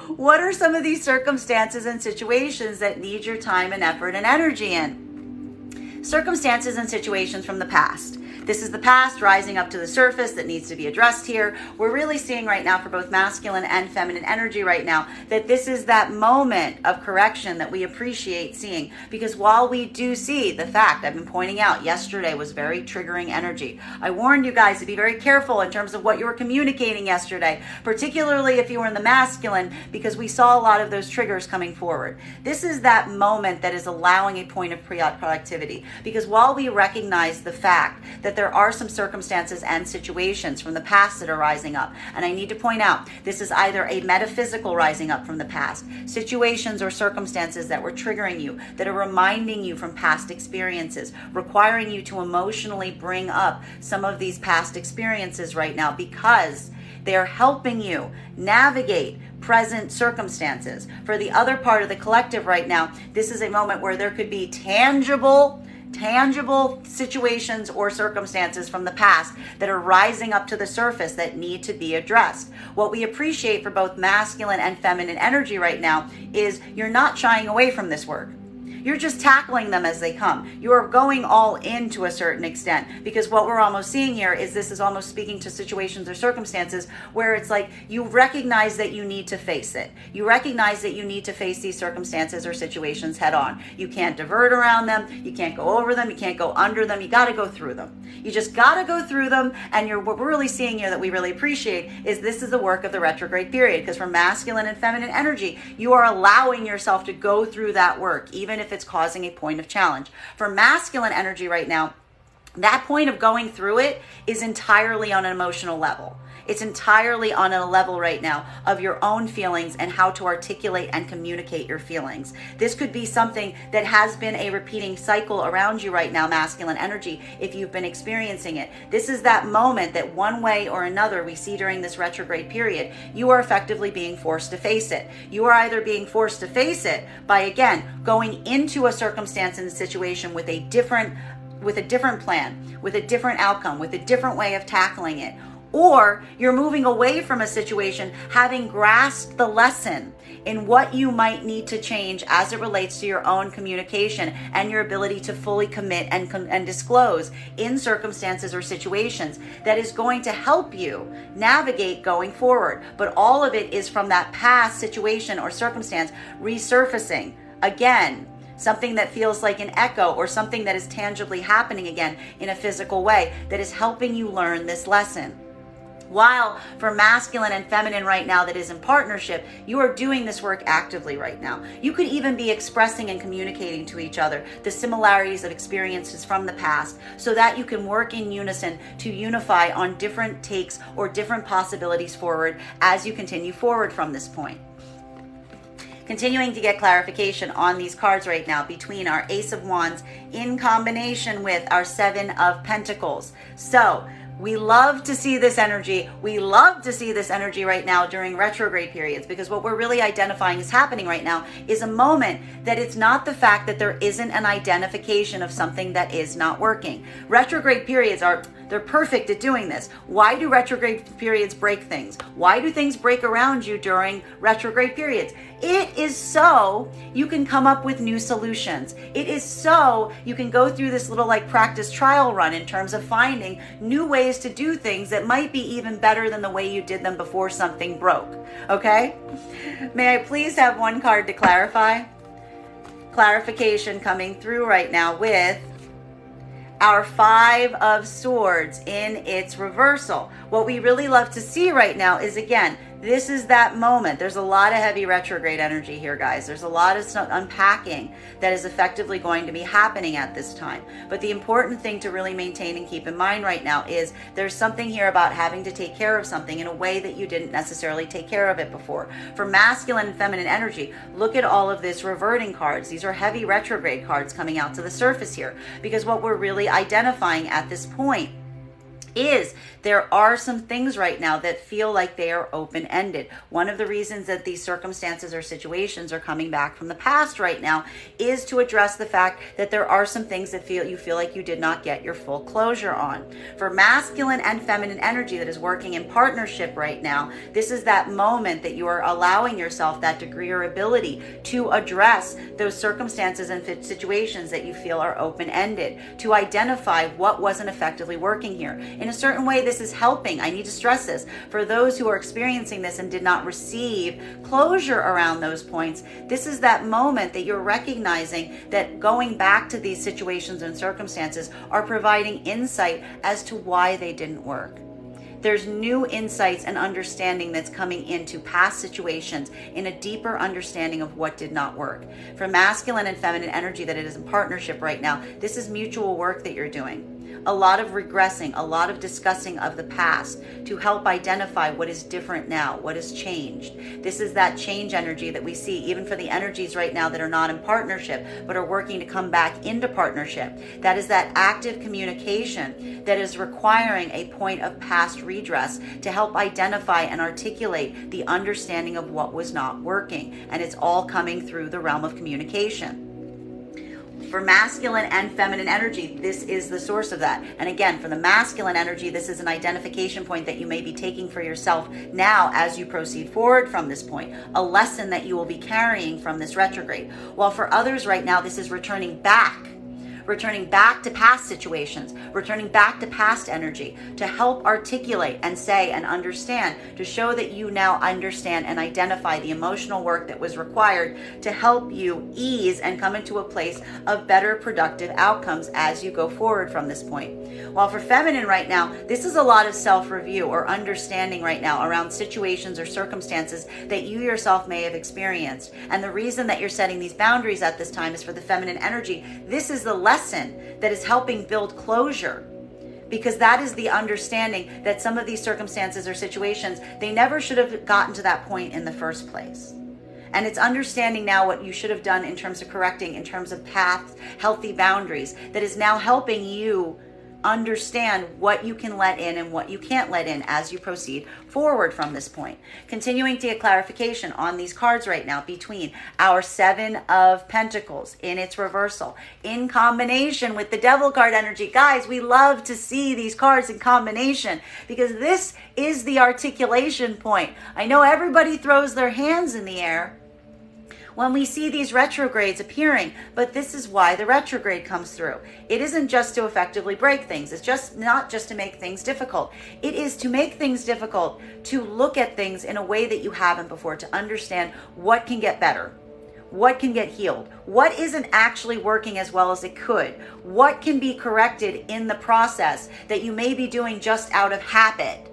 what are some of these circumstances and situations that need your time and effort and energy in? Circumstances and situations from the past. This is the past rising up to the surface that needs to be addressed here. We're really seeing right now for both masculine and feminine energy right now that this is that moment of correction that we appreciate seeing. Because while we do see the fact, I've been pointing out, yesterday was very triggering energy. I warned you guys to be very careful in terms of what you were communicating yesterday, particularly if you were in the masculine, because we saw a lot of those triggers coming forward. This is that moment that is allowing a point of productivity. Because while we recognize the fact that there are some circumstances and situations from the past that are rising up. And I need to point out, this is either a metaphysical rising up from the past, situations or circumstances that were triggering you, that are reminding you from past experiences, requiring you to emotionally bring up some of these past experiences right now because they're helping you navigate present circumstances. For the other part of the collective right now, this is a moment where there could be tangible situations or circumstances from the past that are rising up to the surface that need to be addressed. What we appreciate for both masculine and feminine energy right now is you're not shying away from this work. You're just tackling them as they come. You are going all in to a certain extent, because what we're almost seeing here is this is almost speaking to situations or circumstances where it's like you recognize that you need to face it. You recognize that you need to face these circumstances or situations head on. You can't divert around them. You can't go over them. You can't go under them. You got to go through them. You just got to go through them. And what we're really seeing here that we really appreciate is this is the work of the retrograde period, because for masculine and feminine energy, you are allowing yourself to go through that work, even if it's causing a point of challenge. For masculine energy right now, that point of going through it is entirely on an emotional level. It's entirely on a level right now of your own feelings and how to articulate and communicate your feelings. This could be something that has been a repeating cycle around you right now, masculine energy, if you've been experiencing it. This is that moment that one way or another we see during this retrograde period, you are effectively being forced to face it. You are either being forced to face it by, again, going into a circumstance and situation with a different plan, with a different outcome, with a different way of tackling it. Or you're moving away from a situation having grasped the lesson in what you might need to change as it relates to your own communication and your ability to fully commit and disclose in circumstances or situations that is going to help you navigate going forward. But all of it is from that past situation or circumstance resurfacing again. Something that feels like an echo or something that is tangibly happening again in a physical way that is helping you learn this lesson. While for masculine and feminine right now that is in partnership, you are doing this work actively right now. You could even be expressing and communicating to each other the similarities of experiences from the past so that you can work in unison to unify on different takes or different possibilities forward as you continue forward from this point. Continuing to get clarification on these cards right now between our Ace of Wands in combination with our Seven of Pentacles. So we love to see this energy. We love to see this energy right now during retrograde periods, because what we're really identifying is happening right now is a moment that it's not the fact that there isn't an identification of something that is not working. Retrograde periods they're perfect at doing this. Why do retrograde periods break things? Why do things break around you during retrograde periods? It is so you can come up with new solutions. It is so you can go through this little practice trial run in terms of finding new ways to do things that might be even better than the way you did them before something broke. Okay? May I please have one card to clarify? Clarification coming through right now with our Five of Swords in its reversal. What we really love to see right now is, again, This is that moment. There's a lot of heavy retrograde energy here, guys. There's a lot of unpacking that is effectively going to be happening at this time. But the important thing to really maintain and keep in mind right now is there's something here about having to take care of something in a way that you didn't necessarily take care of it before. For masculine and feminine energy, look at all of this reverting cards. These are heavy retrograde cards coming out to the surface here, because what we're really identifying at this point is there are some things right now that feel like they are open-ended. One of the reasons that these circumstances or situations are coming back from the past right now is to address the fact that there are some things that you feel like you did not get your full closure on. For masculine and feminine energy that is working in partnership right now, this is that moment that you are allowing yourself that degree or ability to address those circumstances and situations that you feel are open-ended, to identify what wasn't effectively working here. In a certain way, this is helping. I need to stress this. For those who are experiencing this and did not receive closure around those points, this is that moment that you're recognizing that going back to these situations and circumstances are providing insight as to why they didn't work. There's new insights and understanding that's coming into past situations in a deeper understanding of what did not work. For masculine and feminine energy that it is in partnership right now, this is mutual work that you're doing. A lot of regressing, a lot of discussing of the past to help identify what is different now, what has changed. This is that change energy that we see even for the energies right now that are not in partnership but are working to come back into partnership. That is that active communication that is requiring a point of past redress to help identify and articulate the understanding of what was not working. And it's all coming through the realm of communication. For masculine and feminine energy, this is the source of that. And again, for the masculine energy, this is an identification point that you may be taking for yourself now as you proceed forward from this point, a lesson that you will be carrying from this retrograde. While for others right now, this is returning back to past situations, returning back to past energy to help articulate and say and understand, to show that you now understand and identify the emotional work that was required to help you ease and come into a place of better productive outcomes as you go forward from this point. While for feminine right now, this is a lot of self-review or understanding right now around situations or circumstances that you yourself may have experienced. And the reason that you're setting these boundaries at this time is for the feminine energy. This is the lesson that is helping build closure, because that is the understanding that some of these circumstances or situations, they never should have gotten to that point in the first place. And it's understanding now what you should have done in terms of correcting, in terms of paths, healthy boundaries, that is now helping you understand what you can let in and what you can't let in as you proceed forward from this point. Continuing to get clarification on these cards right now between our Seven of Pentacles in its reversal in combination with the Devil card energy. Guys, we love to see these cards in combination because this is the articulation point. I know everybody throws their hands in the air when we see these retrogrades appearing, but this is why the retrograde comes through. It isn't just to effectively break things. It's just not just to make things difficult. It is to make things difficult, to look at things in a way that you haven't before, to understand what can get better, what can get healed, what isn't actually working as well as it could, what can be corrected in the process that you may be doing just out of habit.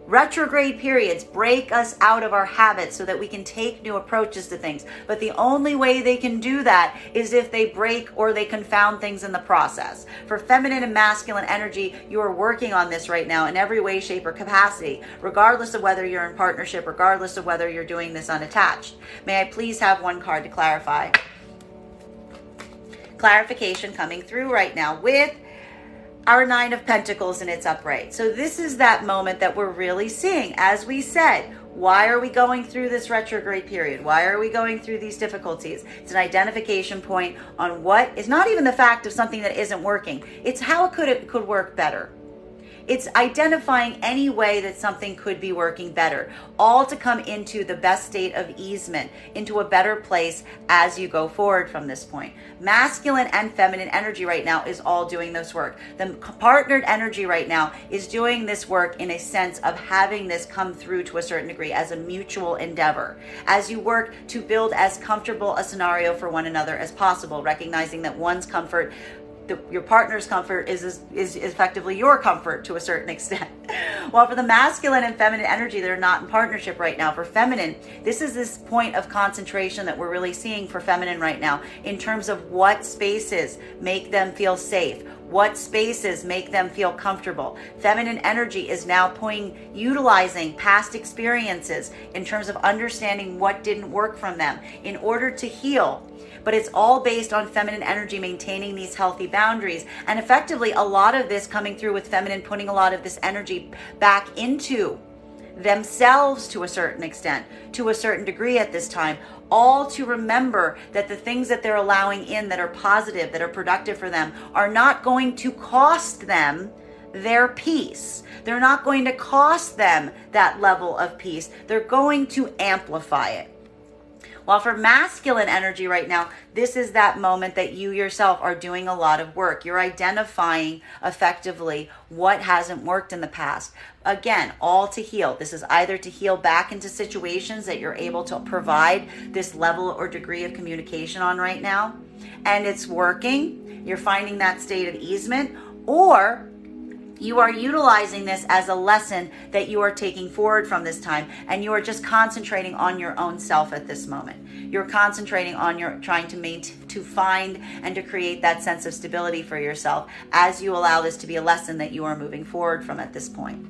Retrograde periods break us out of our habits so that we can take new approaches to things. But the only way they can do that is if they break or they confound things in the process. For feminine and masculine energy, you are working on this right now in every way, shape, or capacity, regardless of whether you're in partnership, regardless of whether you're doing this unattached. May I please have one card to clarify? Clarification coming through right now with our Nine of Pentacles in its upright. So this is that moment that we're really seeing. As we said, why are we going through this retrograde period? Why are we going through these difficulties? It's an identification point on what is not even the fact of something that isn't working. It's how it could work better. It's identifying any way that something could be working better, all to come into the best state of easement, into a better place as you go forward from this point. Masculine and feminine energy right now is all doing this work. The partnered energy right now is doing this work in a sense of having this come through to a certain degree as a mutual endeavor, as you work to build as comfortable a scenario for one another as possible, recognizing that one's comfort, your partner's comfort is effectively your comfort to a certain extent. While for the masculine and feminine energy, they're not in partnership right now. For feminine, this is this point of concentration that we're really seeing for feminine right now in terms of what spaces make them feel safe, what spaces make them feel comfortable. Feminine energy is now utilizing past experiences in terms of understanding what didn't work from them in order to heal. But it's all based on feminine energy maintaining these healthy boundaries. And effectively, a lot of this coming through with feminine putting a lot of this energy back into themselves to a certain extent, to a certain degree at this time, all to remember that the things that they're allowing in that are positive, that are productive for them, are not going to cost them their peace. They're not going to cost them that level of peace. They're going to amplify it. While for masculine energy right now, this is that moment that you yourself are doing a lot of work. You're identifying effectively what hasn't worked in the past. Again, all to heal. This is either to heal back into situations that you're able to provide this level or degree of communication on right now, and it's working. You're finding that state of easement, or you are utilizing this as a lesson that you are taking forward from this time, and you are just concentrating on your own self at this moment. You're concentrating on your trying to find and to create that sense of stability for yourself as you allow this to be a lesson that you are moving forward from at this point.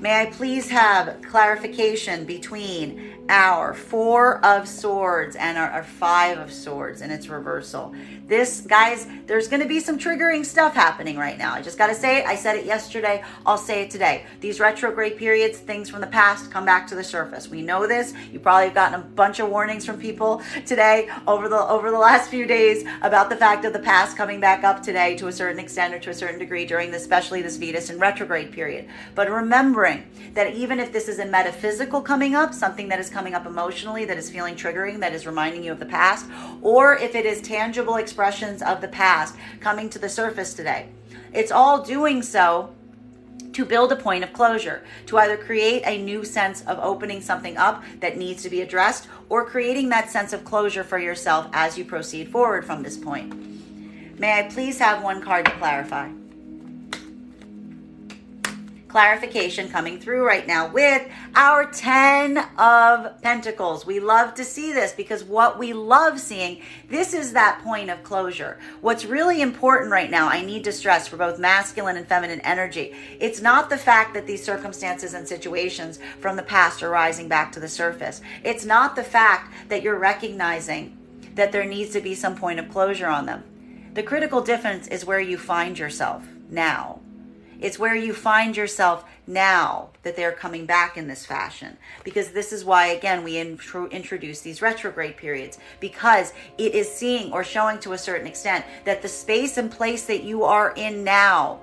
May I please have clarification between our 4 of Swords and our 5 of Swords in its reversal. This, guys, there's going to be some triggering stuff happening right now. I just got to say it. I said it yesterday. I'll say it today. These retrograde periods, things from the past come back to the surface. We know this. You probably have gotten a bunch of warnings from people today over the last few days about the fact of the past coming back up today to a certain extent or to a certain degree during this, especially this Venus in retrograde period. But remembering that even if this is a metaphysical coming up, something that is coming up emotionally, that is feeling triggering, that is reminding you of the past, or if it is tangible expressions of the past coming to the surface today, it's all doing so to build a point of closure, to either create a new sense of opening something up that needs to be addressed, or creating that sense of closure for yourself as you proceed forward from this point. May I please have one card to clarify? Clarification coming through right now with our 10 of Pentacles. We love to see this because what we love seeing, this is that point of closure. What's really important right now, I need to stress for both masculine and feminine energy, it's not the fact that these circumstances and situations from the past are rising back to the surface. It's not the fact that you're recognizing that there needs to be some point of closure on them. The critical difference is where you find yourself now. It's where you find yourself now that they're coming back in this fashion. Because this is why, again, we introduce these retrograde periods. Because it is seeing or showing to a certain extent that the space and place that you are in now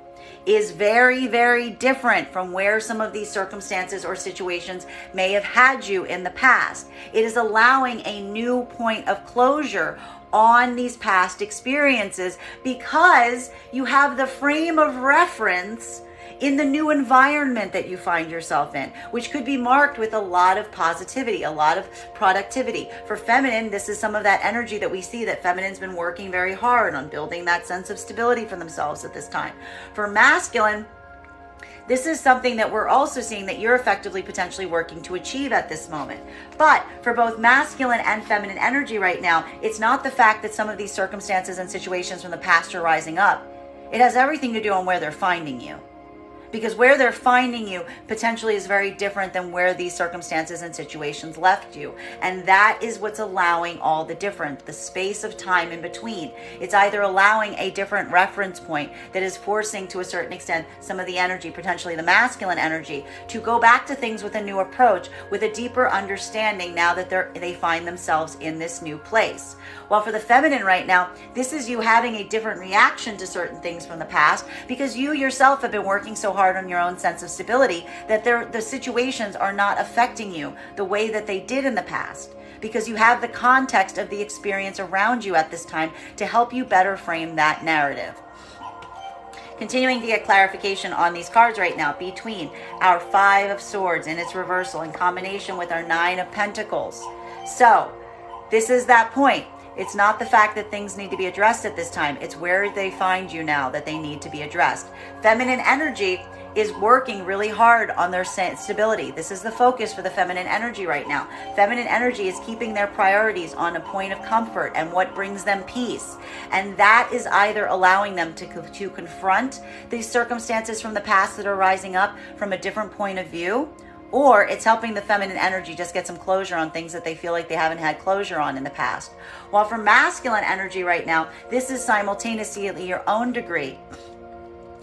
is very, very different from where some of these circumstances or situations may have had you in the past. It is allowing a new point of closure on these past experiences because you have the frame of reference in the new environment that you find yourself in, which could be marked with a lot of positivity, a lot of productivity. For feminine, this is some of that energy that we see that feminine's been working very hard on building that sense of stability for themselves at this time. For masculine, this is something that we're also seeing that you're effectively potentially working to achieve at this moment. But for both masculine and feminine energy right now, it's not the fact that some of these circumstances and situations from the past are rising up. It has everything to do on where they're finding you. Because where they're finding you potentially is very different than where these circumstances and situations left you. And that is what's allowing all the difference, the space of time in between. It's either allowing a different reference point that is forcing to a certain extent some of the energy, potentially the masculine energy, to go back to things with a new approach, with a deeper understanding now that they find themselves in this new place. While for the feminine right now, this is you having a different reaction to certain things from the past because you yourself have been working so hard on your own sense of stability that the situations are not affecting you the way that they did in the past because you have the context of the experience around you at this time to help you better frame that narrative. Continuing to get clarification on these cards right now between our 5 of Swords in its reversal in combination with our 9 of Pentacles. So this is that point. It's not the fact that things need to be addressed at this time. It's where they find you now that they need to be addressed. Feminine energy, is working really hard on their stability. This is the focus for the feminine energy right now. Feminine energy is keeping their priorities on a point of comfort and what brings them peace. And that is either allowing them to confront these circumstances from the past that are rising up from a different point of view, or it's helping the feminine energy just get some closure on things that they feel like they haven't had closure on in the past. While for masculine energy right now, this is simultaneously your own degree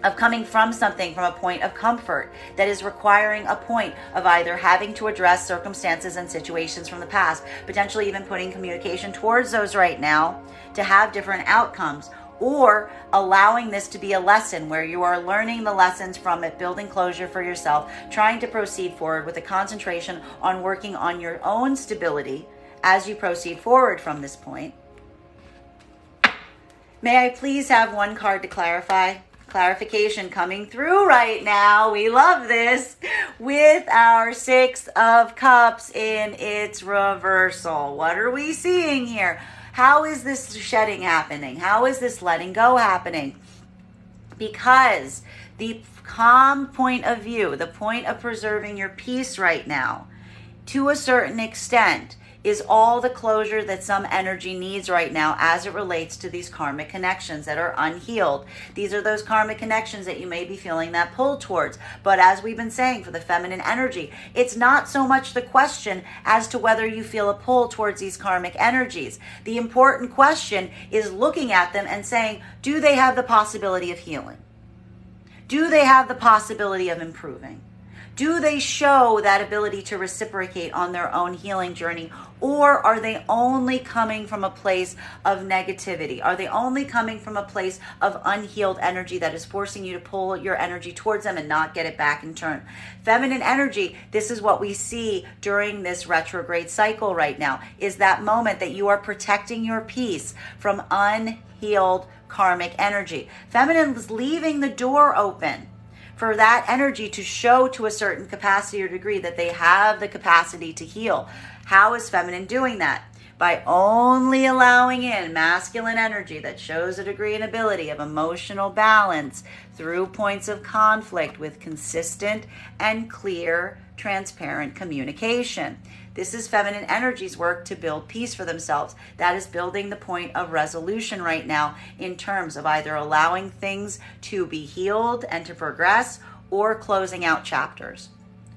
of coming from something from a point of comfort that is requiring a point of either having to address circumstances and situations from the past, potentially even putting communication towards those right now to have different outcomes, or allowing this to be a lesson where you are learning the lessons from it, building closure for yourself, trying to proceed forward with a concentration on working on your own stability as you proceed forward from this point. May I please have one card to clarify? Clarification coming through right now. We love this with our 6 of Cups in its reversal. What are we seeing here? How is this shedding happening? How is this letting go happening? Because the calm point of view, the point of preserving your peace right now, to a certain extent, is all the closure that some energy needs right now as it relates to these karmic connections that are unhealed. These are those karmic connections that you may be feeling that pull towards. But as we've been saying for the feminine energy, it's not so much the question as to whether you feel a pull towards these karmic energies. The important question is looking at them and saying, do they have the possibility of healing? Do they have the possibility of improving? Do they show that ability to reciprocate on their own healing journey? Or are they only coming from a place of negativity? Are they only coming from a place of unhealed energy that is forcing you to pull your energy towards them and not get it back in turn? Feminine energy, this is what we see during this retrograde cycle right now, is that moment that you are protecting your peace from unhealed karmic energy. Feminine is leaving the door open for that energy to show to a certain capacity or degree that they have the capacity to heal. How is feminine doing that? By only allowing in masculine energy that shows a degree and ability of emotional balance through points of conflict with consistent and clear, transparent communication. This is feminine energy's work to build peace for themselves. That is building the point of resolution right now in terms of either allowing things to be healed and to progress, or closing out chapters,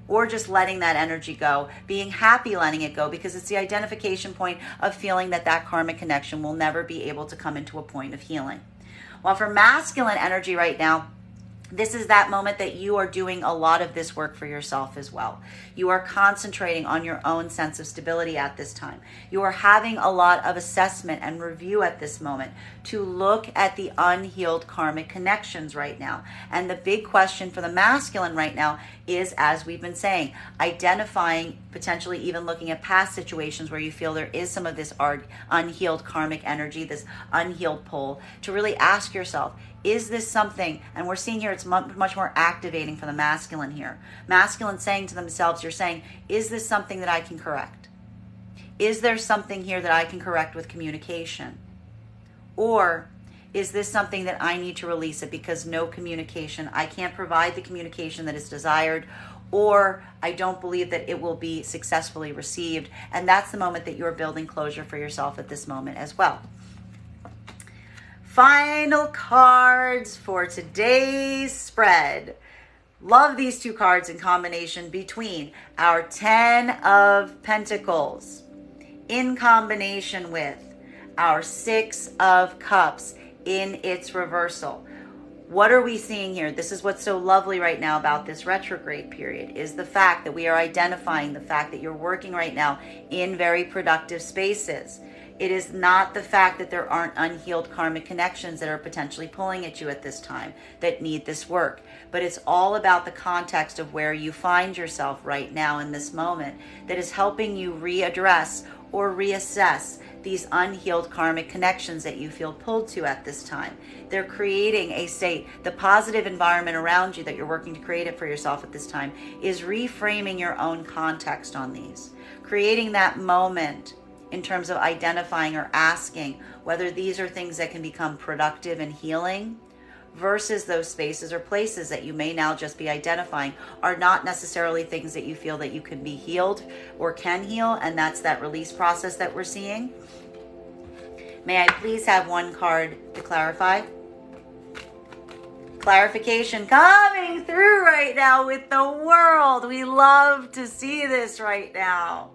or just letting that energy go, being happy letting it go, because it's the identification point of feeling that that karmic connection will never be able to come into a point of healing. While for masculine energy right now, this is that moment that you are doing a lot of this work for yourself as well. You are concentrating on your own sense of stability at this time. You are having a lot of assessment and review at this moment to look at the unhealed karmic connections right now. And the big question for the masculine right now is, as we've been saying, identifying, potentially even looking at past situations where you feel there is some of this unhealed karmic energy, this unhealed pull, to really ask yourself, is this something, and we're seeing here it's much more activating for the masculine here. Masculine saying to themselves, you're saying, is this something that I can correct? Is there something here that I can correct with communication? Or is this something that I need to release it because no communication, I can't provide the communication that is desired, or I don't believe that it will be successfully received. And that's the moment that you're building closure for yourself at this moment as well. Final cards for today's spread. Love these two cards in combination between our 10 of Pentacles in combination with our 6 of Cups in its reversal. What are we seeing here? This is what's so lovely right now about this retrograde period, is the fact that we are identifying the fact that you're working right now in very productive spaces. It is not the fact that there aren't unhealed karmic connections that are potentially pulling at you at this time that need this work, but it's all about the context of where you find yourself right now in this moment that is helping you readdress or reassess these unhealed karmic connections that you feel pulled to at this time. They're creating a state, the positive environment around you that you're working to create it for yourself at this time is reframing your own context on these, creating that moment in terms of identifying or asking whether these are things that can become productive and healing versus those spaces or places that you may now just be identifying are not necessarily things that you feel that you can be healed or can heal, and that's that release process that we're seeing. May I please have one card to clarify? Clarification coming through right now with the world. We love to see this right now.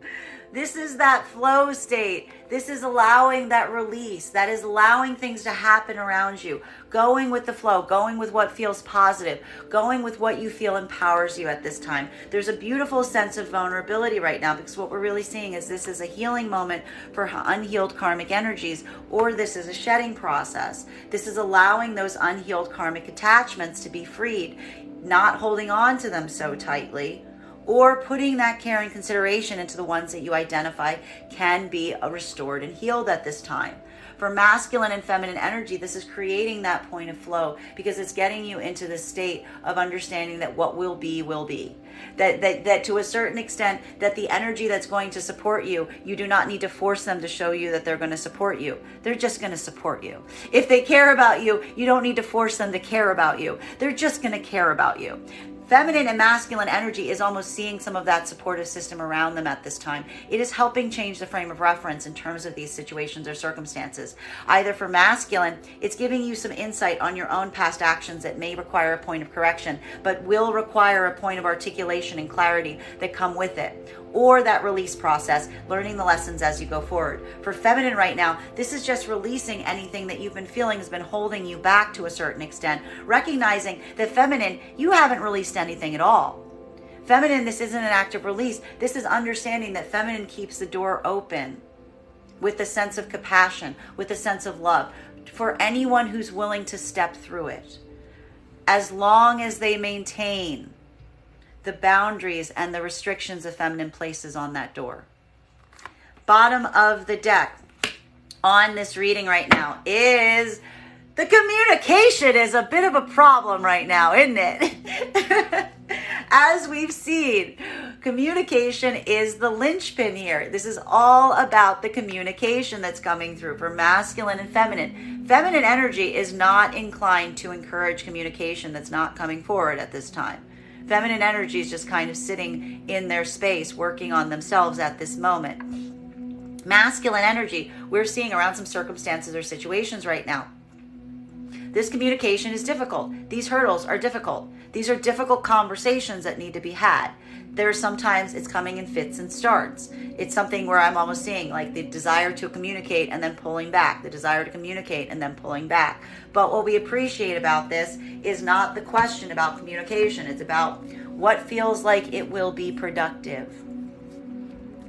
This is that flow state. This is allowing that release. That is allowing things to happen around you. Going with the flow, going with what feels positive, going with what you feel empowers you at this time. There's a beautiful sense of vulnerability right now, because what we're really seeing is this is a healing moment for unhealed karmic energies, or this is a shedding process. This is allowing those unhealed karmic attachments to be freed, not holding on to them so tightly, or putting that care and consideration into the ones that you identify can be restored and healed at this time. For masculine and feminine energy, this is creating that point of flow, because it's getting you into the state of understanding that what will be, will be. That to a certain extent, that the energy that's going to support you, you do not need to force them to show you that they're going to support you. They're just going to support you. If they care about you, you don't need to force them to care about you. They're just going to care about you. Feminine and masculine energy is almost seeing some of that supportive system around them at this time. It is helping change the frame of reference in terms of these situations or circumstances. Either for masculine, it's giving you some insight on your own past actions that may require a point of correction, but will require a point of articulation and clarity that come with it. Or that release process, learning the lessons as you go forward. For feminine right now, this is just releasing anything that you've been feeling has been holding you back to a certain extent. Recognizing that feminine, you haven't released anything at all. Feminine, this isn't an act of release. This is understanding that feminine keeps the door open with a sense of compassion, with a sense of love for anyone who's willing to step through it, as long as they maintain the boundaries and the restrictions of feminine places on that door. Bottom of the deck on this reading right now is the communication is a bit of a problem right now, isn't it? As we've seen, communication is the linchpin here. This is all about the communication that's coming through for masculine and feminine. Feminine energy is not inclined to encourage communication that's not coming forward at this time. Feminine energy is just kind of sitting in their space, working on themselves at this moment. Masculine energy, we're seeing around some circumstances or situations right now. This communication is difficult. These hurdles are difficult. These are difficult conversations that need to be had. There's sometimes it's coming in fits and starts. It's something where I'm almost seeing like the desire to communicate and then pulling back, the desire to communicate and then pulling back. But what we appreciate about this is not the question about communication. It's about what feels like it will be productive.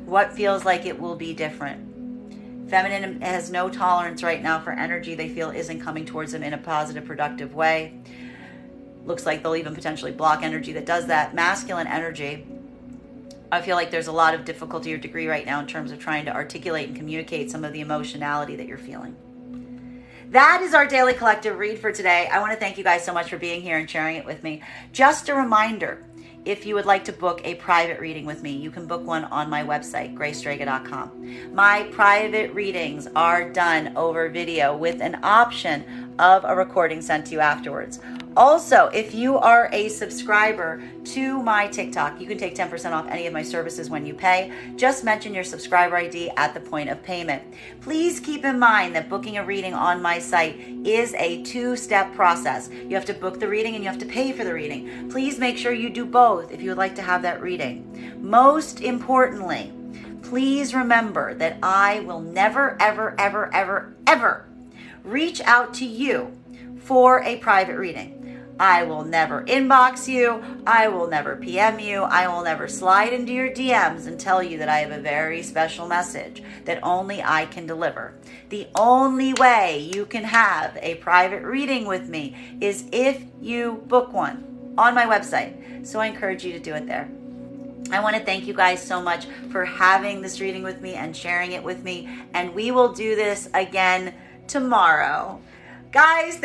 What feels like it will be different. Feminine has no tolerance right now for energy they feel isn't coming towards them in a positive, productive way. Looks like they'll even potentially block energy that does that. Masculine energy, I feel like there's a lot of difficulty or degree right now in terms of trying to articulate and communicate some of the emotionality that you're feeling. That is our daily collective read for today. I want to thank you guys so much for being here and sharing it with me. Just a reminder, if you would like to book a private reading with me, you can book one on my website, graystrega.com. My private readings are done over video with an option of a recording sent to you afterwards. Also, if you are a subscriber to my TikTok, you can take 10% off any of my services when you pay. Just mention your subscriber ID at the point of payment. Please keep in mind that booking a reading on my site is a two-step process. You have to book the reading and you have to pay for the reading. Please make sure you do both if you would like to have that reading. Most importantly, please remember that I will never, ever, ever, ever, ever reach out to you for a private reading. I will never inbox you. I will never PM you. I will never slide into your DMs and tell you that I have a very special message that only I can deliver. The only way you can have a private reading with me is if you book one on my website. So I encourage you to do it there. I want to thank you guys so much for having this reading with me and sharing it with me. And we will do this again tomorrow. Guys,